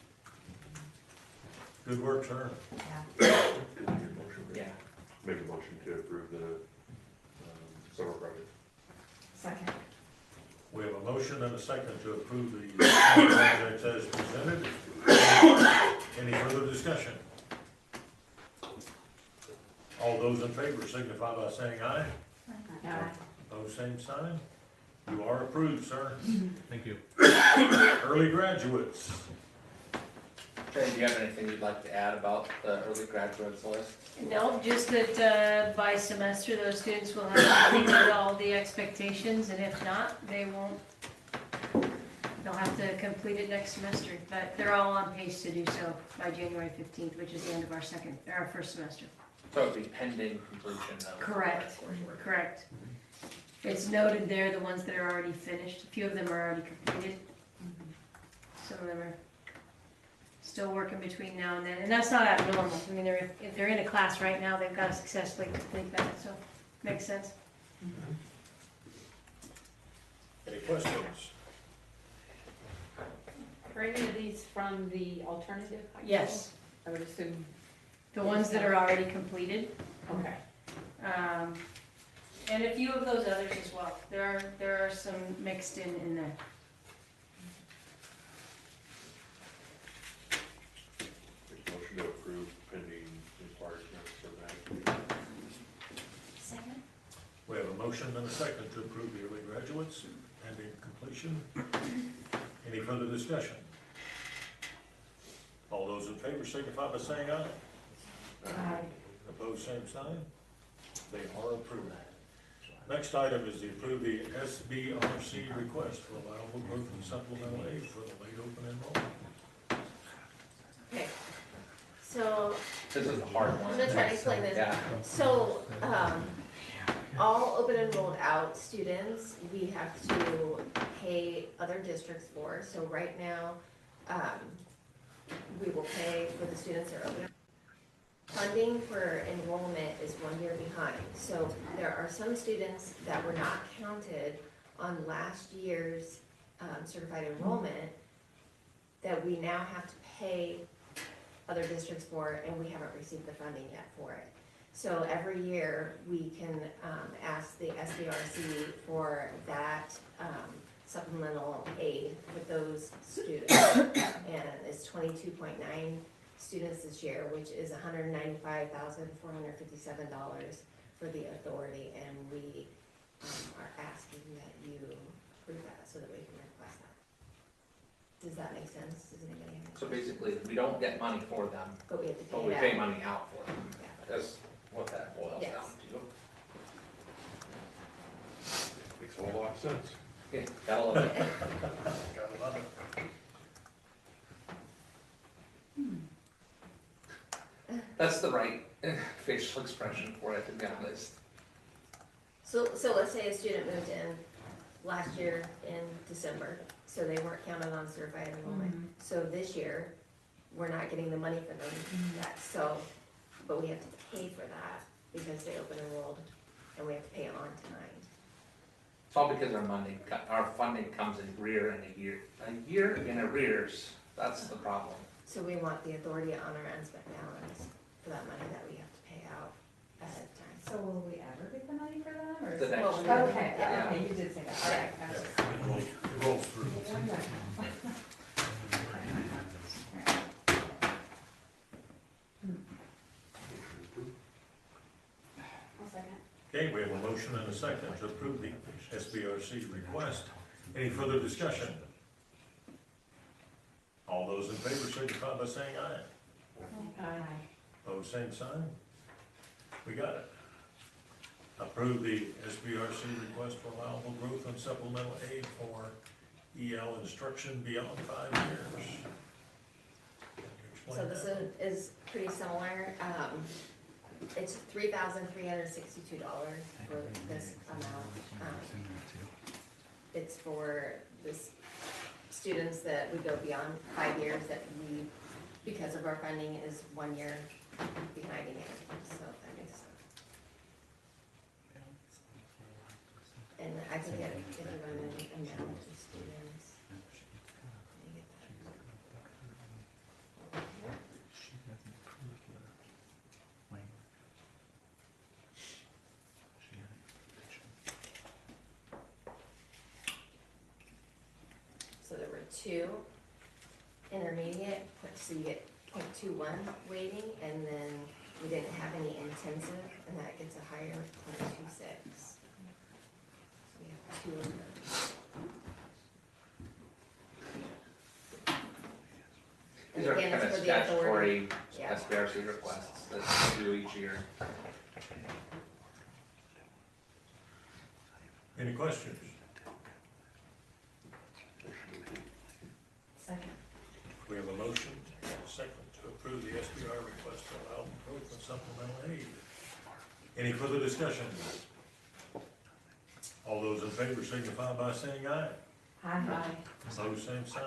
Good work, sir. Yeah. Yeah. Make a motion to approve the summer project. Second. We have a motion and a second to approve the project as presented. Any further discussion? All those in favor signify by saying aye. Opposed, same sign. You are approved, sir. Thank you. Early graduates. Jay, do you have anything you'd like to add about the early graduates list? No, just that by semester, those students will have completed all the expectations, and if not, they'll have to complete it next semester. But they're all on pace to do so by January 15th, which is the end of our first semester. So it'd be pending completion of. Correct, correct. It's noted there, the ones that are already finished. A few of them are already completed. Some of them are still working between now and then, and that's not abnormal. I mean, if they're in a class right now, they've got to successfully complete that, so makes sense. Any questions? Are any of these from the alternative high school? Yes. I would assume, The ones that are already completed, okay. and a few of those others as well. There are some mixed in there. Motion to approve pending requirements for that. Second. We have a motion and a second to approve the early graduates pending completion. Any further discussion? All those in favor signify by saying aye. Opposed, same sign. They are approved. Next item is to approve the SBRC request for allowable growth and supplemental aid for the late open enrollment. Okay, so This is the hard one. I'm gonna try to explain this. Yeah. So, all open enrolled out students, we have to pay other districts for. So right now, we will pay for the students that are open. Funding for enrollment is 1 year behind. So there are some students that were not counted on last year's certified enrollment that we now have to pay other districts for, and we haven't received the funding yet for it. So every year, we can ask the SBRC for that supplemental aid with those students. And it's 22.9 students this year, which is $195,457 for the authority, and we are asking that you approve that so that we can request that. Does that make sense? Does anybody have? So basically, we don't get money for them, But we have to pay but we it pay out. money out for them. Yeah. That's what that boils Yes. down to. Makes a whole lot of sense. Yeah, gotta love it. Gotta love it. That's the right facial expression for it, to be honest. So let's say a student moved in last year in December, so they weren't counted on certified enrollment. So this year, we're not getting the money for them yet, so, but we have to pay for that because they open enrolled, and we have to pay it on time. all because our funding comes in a year in arrears, that's the problem. So we want the authority to honor unspent balance for that money that we have to pay out ahead of time. So will we ever get the money for them, or? The next Well, year. Okay, Yeah. okay, you did say that, all right. I was just- It rolls through. I'll second. Okay, we have a motion and a second to approve the SBRC request. Any further discussion? All those in favor signify by saying aye. Pose same sign. We got it. Approve the SBRC request for allowable growth and supplemental aid for EL instruction beyond 5 years. Can you So explain this that? is pretty similar. It's $3,362 for this amount. It's for this students that would go beyond 5 years that we, because of our funding, is 1 year behind again, so that makes sense. And I can get everyone an amount to students. Let me get that. So there were 2 intermediate, so you get .21 weighting, and then we didn't have any intensive, and that gets a higher .26. So we have 2 of those. And These are again, kind it's of for the authority. statutory Yeah. SBRC requests that we do each year. Any questions? Second. We have a motion and a second to approve the SBR request for allowable growth and supplemental aid. Any further discussion? All those in favor signify by saying aye. Aye. Opposed, same sign.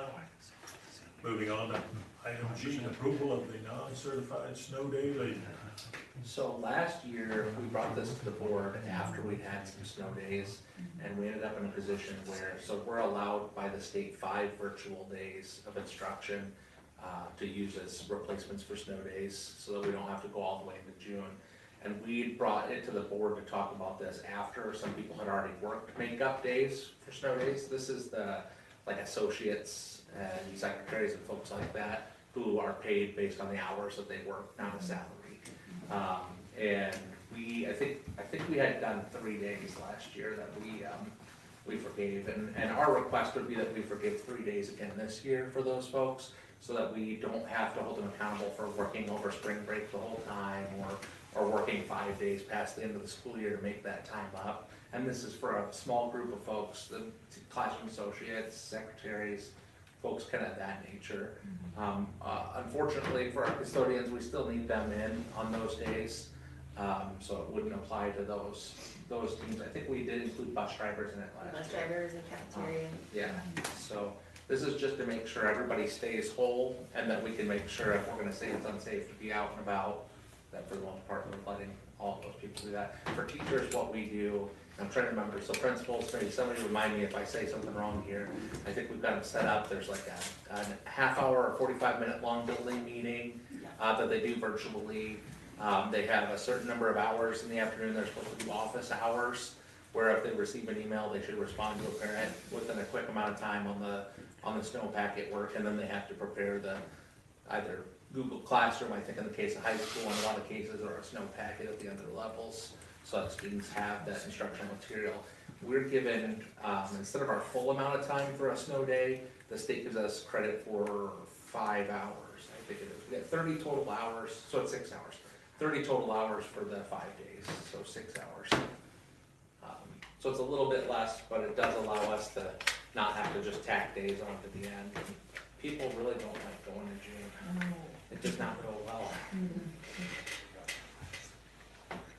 Moving on to item G, approval of the non-certified snow day leave. So last year, we brought this to the board after we'd had some snow days, and we ended up in a position where, so we're allowed by the state 5 virtual days of instruction to use as replacements for snow days, so that we don't have to go all the way into June. And we brought it to the board to talk about this after some people had already worked makeup days for snow days. This is the, like, associates and secretaries and folks like that who are paid based on the hours that they work, not a salary. And I think we had done 3 days last year that we forgave, and our request would be that we forgive 3 days again this year for those folks, so that we don't have to hold them accountable for working over spring break the whole time, or working 5 days past the end of the school year to make that time up. And this is for a small group of folks, the classroom associates, secretaries, folks kind of that nature. Unfortunately for our custodians, we still need them in on those days, so it wouldn't apply to those teams. I think we did include bus drivers in it last Bus year. drivers and cafeteria. Yeah, so this is just to make sure everybody stays whole, and that we can make sure if we're gonna say it's unsafe to be out and about, that for the most part, we're letting all of those people do that. For teachers, what we do, I'm trying to remember, so principals, maybe somebody remind me if I say something wrong here. I think we've got them set up, there's like a half-hour or 45-minute long building meeting that they do virtually. They have a certain number of hours in the afternoon, they're supposed to do office hours, where if they receive an email, they should respond to a parent within a quick amount of time on the snowpack at work, and then they have to prepare the either Google Classroom, I think in the case of high school, in a lot of cases, or a snow packet at the other levels, so that students have that instructional material. We're given, instead of our full amount of time for a snow day, the state gives us credit for 5 hours, I think it is. We got 30 total hours, so it's 6 hours. 30 total hours for the 5 days, so 6 hours. So it's a little bit less, but it does allow us to not have to just tack days onto the end. People really don't like going to June. It does not go well.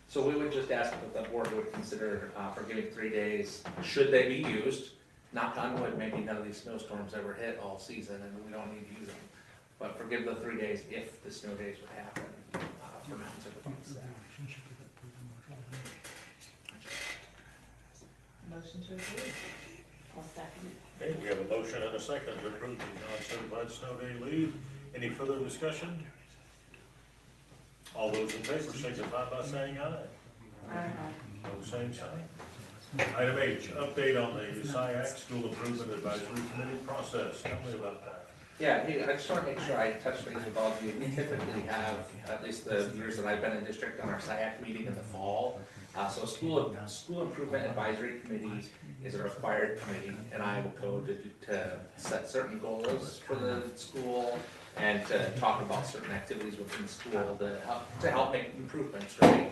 So we would just ask that the board would consider forgiving 3 days, should they be used. Knock on wood, maybe none of these snowstorms ever hit all season and we don't need to use them. But forgive the 3 days if the snow days would happen for non-certified staff. Motion to approve. I'll second. Okay, we have a motion and a second to approve the non-certified snow day leave. Any further discussion? All those in favor signify by saying aye. Pose same sign. Item H, update on the SiAC School Improvement Advisory Committee process. Tell me about that. Yeah, hey, I just want to make sure I touch base with all of you. We typically have, at least the years that I've been in district, on our SiAC meeting in the fall. So School Improvement Advisory Committee is a required committee, and I will go to set certain goals for the school and to talk about certain activities within the school to help make improvements, right?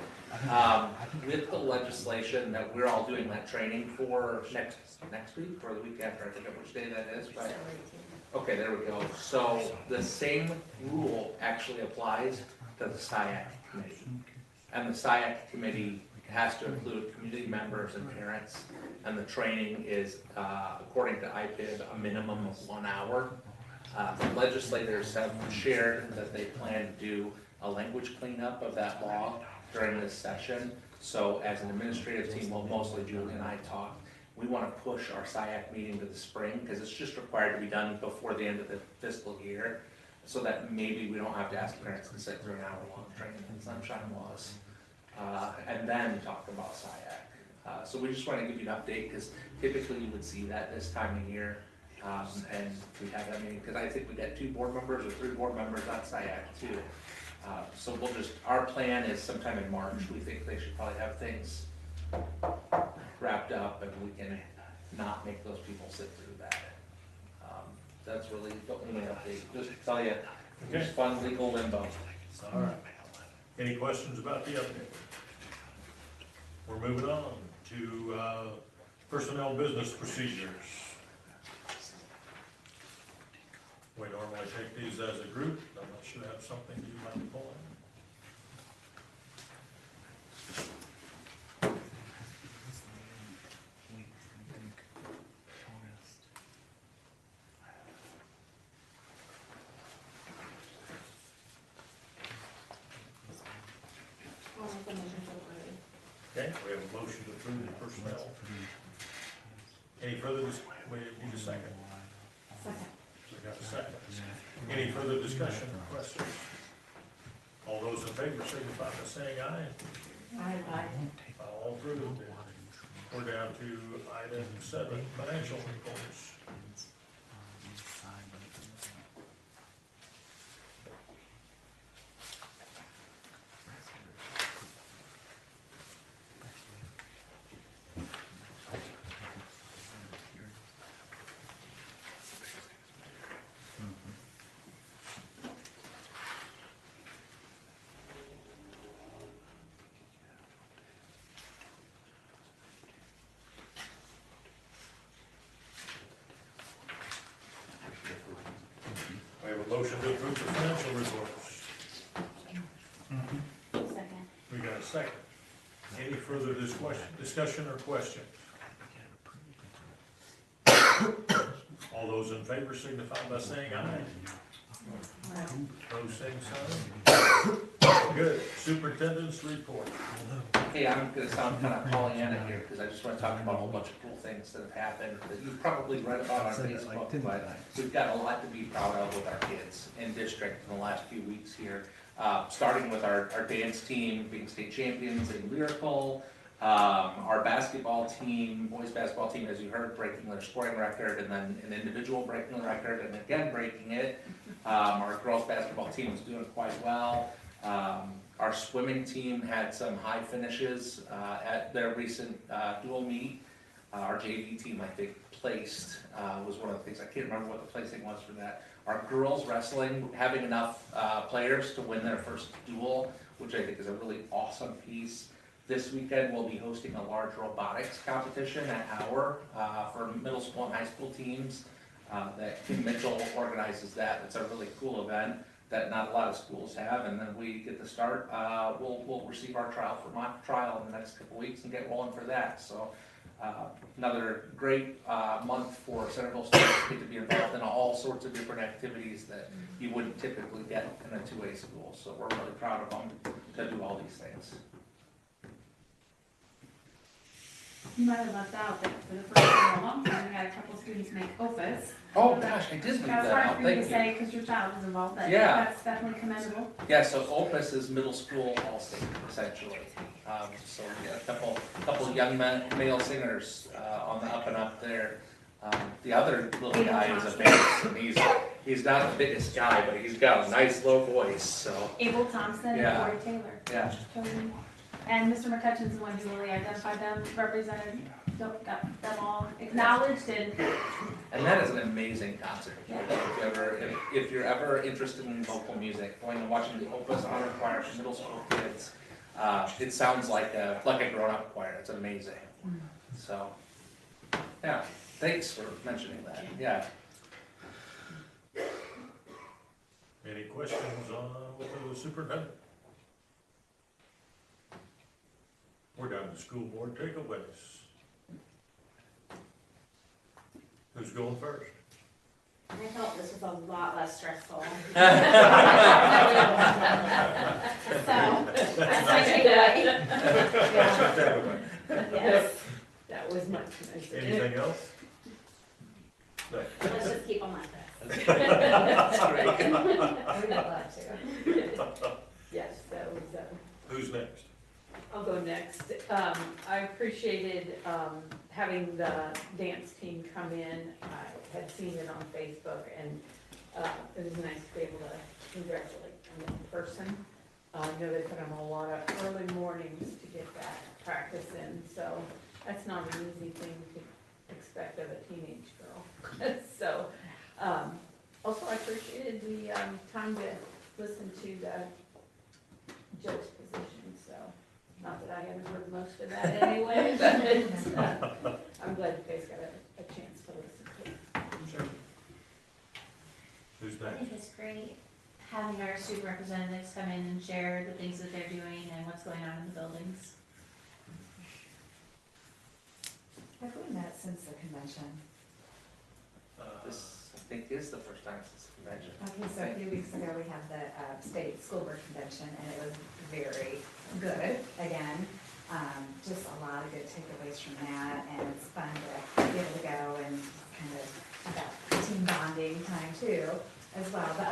With the legislation that we're all doing that training for next week or the week after, I forget which day that is, but. Okay, there we go. So the same rule actually applies to the SiAC committee. And the SiAC committee has to include community members and parents, and the training is, according to IPID, a minimum of 1 hour. The legislators have shared that they plan to do a language cleanup of that law during this session. So as an administrative team, well, mostly Julie and I talked, we want to push our SiAC meeting to the spring, because it's just required to be done before the end of the fiscal year, so that maybe we don't have to ask parents to sit through an hour-long training in sunshine laws, and then talk about SiAC. So we just want to give you an update, because typically you would see that this time of year, and we have that meeting, because I think we got 2 board members or 3 board members on SiAC too. So we'll just, our plan is sometime in March. We think they should probably have things wrapped up, and we can not make those people sit through that. That's really the only update. Just to tell you, it's fun legal limbo. All right. Any questions about the update? We're moving on to personnel business procedures. We normally take these as a group, unless you have something you'd like to pull in. Okay, we have a motion to approve the personnel. Any further, we need a second. Second. We got a second. Any further discussion or questions? All those in favor signify by saying aye. Aye. All approved. We're down to item 7, financial reports. We have a motion to approve the financial reports. Second. We got a second. Any further discussion or question? All those in favor signify by saying aye. Those same sign. Good. Superintendent's report. Hey, I'm gonna sound kind of Pollyanna here, because I just want to talk about a whole bunch of cool things that have happened that you've probably read about on Facebook, but we've got a lot to be proud of with our kids in district in the last few weeks here. Starting with our dance team being state champions in lyrical, our basketball team, boys basketball team, as you heard, breaking their scoring record, and then an individual breaking the record, and again breaking it. Our girls basketball team is doing quite well. Our swimming team had some high finishes at their recent dual meet. Our JV team, I think, placed, was one of the things, I can't remember what the placing was for that. Our girls wrestling, having enough players to win their first duel, which I think is a really awesome piece. This weekend, we'll be hosting a large robotics competition at Howard for middle school and high school teams. That Kim Mitchell organizes that. It's a really cool event that not a lot of schools have, and then we get to start, we'll receive our trial for mock trial in the next couple weeks and get rolling for that. So another great month for Centerville students to get to be involved in all sorts of different activities that you wouldn't typically get in a 2A school. So we're really proud of them to do all these things. You might have left out that for the first time in a long time, we had a couple students make OPUS. Oh, gosh, I did leave That's that hard out, for you to thank you. say because your child was involved, but Yeah. that's definitely commendable. Yeah, so Opus is middle school all-state, essentially. So we got a couple young male singers, on the up and up there. The other little guy is a bass, and he's not the biggest guy, but he's got a nice low voice, so, Abel Thompson and Yeah. Corey Taylor. yeah. And Mr. McCutcheon's the one who really identified them, represented, got them all acknowledged and. And that is an amazing concert. If you're ever interested in vocal music, going and watching the Opus Honor Choir for middle school kids, it sounds like a grown-up choir. It's amazing. So, yeah, thanks for mentioning that. Yeah. Any questions with the superintendent? We're down to school board takeaways. Who's going first? I felt this was a lot less stressful. So, that's my takeaway. What's your takeaway? Yes, that was much nicer. Anything else? No. Let's just keep them like that. We would love to. Yes, that was, Who's next? I'll go next. I appreciated, having the dance team come in. I had seen it on Facebook, and, it was nice to be able to congratulate them in person. I know they put on a lot of early mornings to get that practice in, so that's not an easy thing to expect of a teenage girl. So, also I appreciated the, time to listen to the judge position, so. Not that I haven't heard most of that anyway, but I'm glad you guys got a chance to listen to it. Sure. Who's I next? think it's great having our student representatives come in and share the things that they're doing and what's going on in the buildings. Have we met since the convention? This, I think, is the first time since the convention. Okay, so a few weeks ago, we had the state school board convention, and it was very good, again. Just a lot of good takeaways from that, and it's fun to be able to go and kind of have that team bonding time too, as well. But I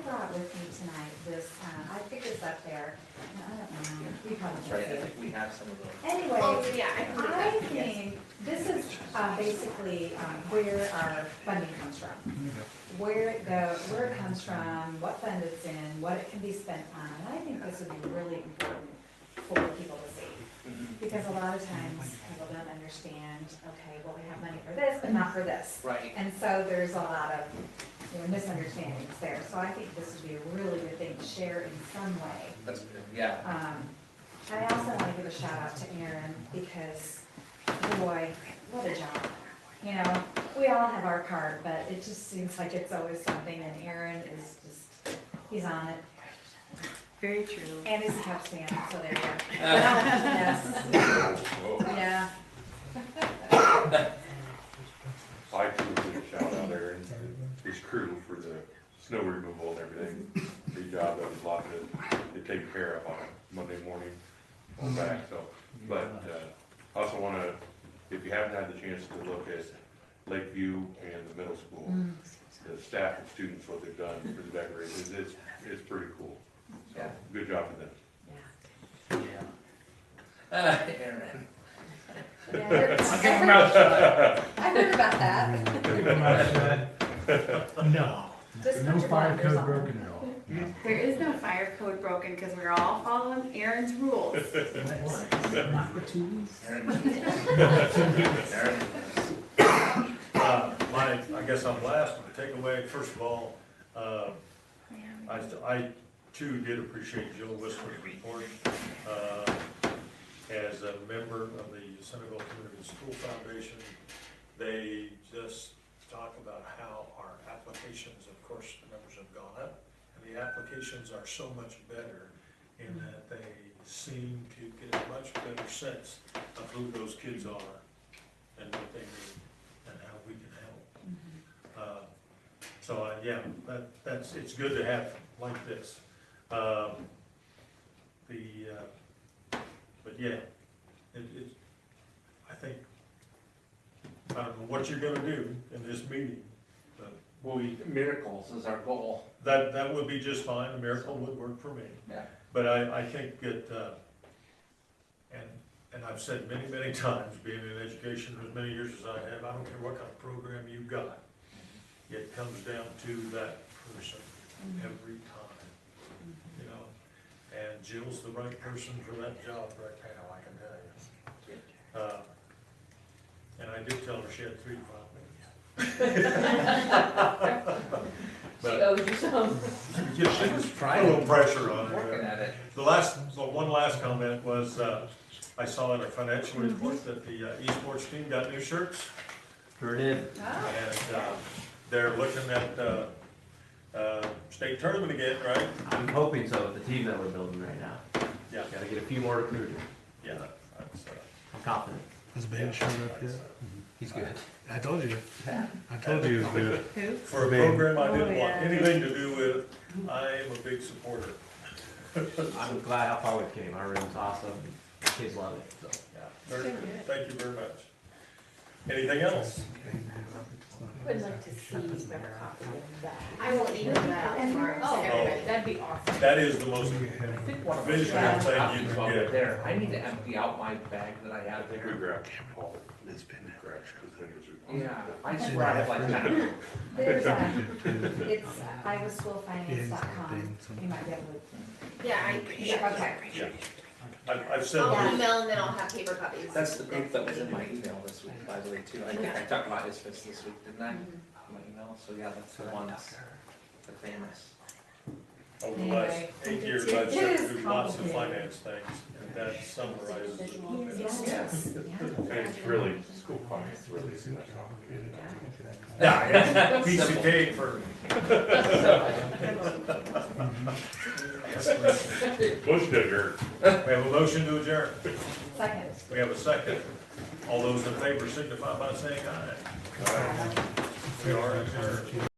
brought with me tonight this, I picked this up there, and I don't know, you probably That's right, see I it. think we have some of those. Anyway, Oh, yeah, I can do that, I yes. think this is basically where our funding comes from. Where it goes, where it comes from, what fund it's in, what it can be spent on. And I think this would be really important for people to see. Because a lot of times people don't understand, okay, well, we have money for this, but not for this. Right. And so there's a lot of misunderstandings there. So I think this would be a really good thing to share in some way. That's good, yeah. I also want to give a shout out to Aaron because, boy, what a job. You know, we all have our part, but it just seems like it's always something, and Aaron is just, he's on it. Very true. And he's a Cubs fan, so there you go. Yes. Yeah. I too would give a shout out there and his crew for the snow removal and everything. Big job, that was a lot to take care of on a Monday morning on back, so. But, I also wanna, if you haven't had the chance to look at Lakeview and the middle school, the staff and students, what they've done for the decorations, it's pretty cool. So, good job to them. Aaron. I'll give him out shot. I heard about that. Give him out shot. No. Just No put your fire blinders code on. broken at all. There is no fire code broken because we're all following Aaron's rules. Not for 2 weeks. Aaron. I guess I'm last, but the takeaway, first of all, I too did appreciate Jill Whistler's report. As a member of the Centerville Community School Foundation, they just talk about how our applications, of course, the numbers have gone up, and the applications are so much better in that they seem to get a much better sense of who those kids are and what they need and how we can help. So, yeah, that's, it's good to have like this. But yeah, I think I don't know what you're gonna do in this meeting, but Miracles is our goal. that would be just fine, a miracle would work for me. Yeah. But I think that, and I've said many, many times, being in education as many years as I have, I don't care what kind of program you've got. It comes down to that person every time, you know? And Jill's the right person for that job right now, I can tell you. And I did tell her she had 3 to 5 minutes. She owes you some. Just a little pressure on Working her. at it. One last comment was, I saw in a financial report that the esports team got new shirts. Sure did. And they're looking at state tournament again, right? I'm hoping so with the team that we're building right now. Yeah. Gotta get a few more recruited. Yeah, that's, I'm confident. Is Ben showing up yet? He's good. I told you. I told you he was good. Who? for a Man. program I didn't Oh, want yeah. anything to do with, I am a big supporter. I'm glad how far we came. Our room's awesome. Kids love it, so. Yeah, very good. Thank you very much. Anything else? Would like to see a copy of that. I will email that out tomorrow. Oh, everybody. that'd be awesome. That is the most I think one of visual us thing copies you while can we're get. there. I need to empty out my bag that I I have think we there. grabbed all, It's been grabbed as many as we Yeah, possibly. I swear I have like 10. There's it's iowaschoolfinance.com. You might be able to. Yeah, Okay. Yeah. I've said, I'll email and then I'll have paper copies. That's the group that was in my email this week, by the way, too. I think I talked about his fist this week, didn't I? My email, so yeah, that's the ones, the famous. over the last Anyway, 8 years, it I've is sat through lots of complicated. finance things, and that summarizes it. Yes. And it's really, school finance really isn't that complicated. Yeah, it's a piece of cake for. Bush digger. We have a motion to adjourn. Second. We have a second. All those in favor signify by saying aye. We are adjourned.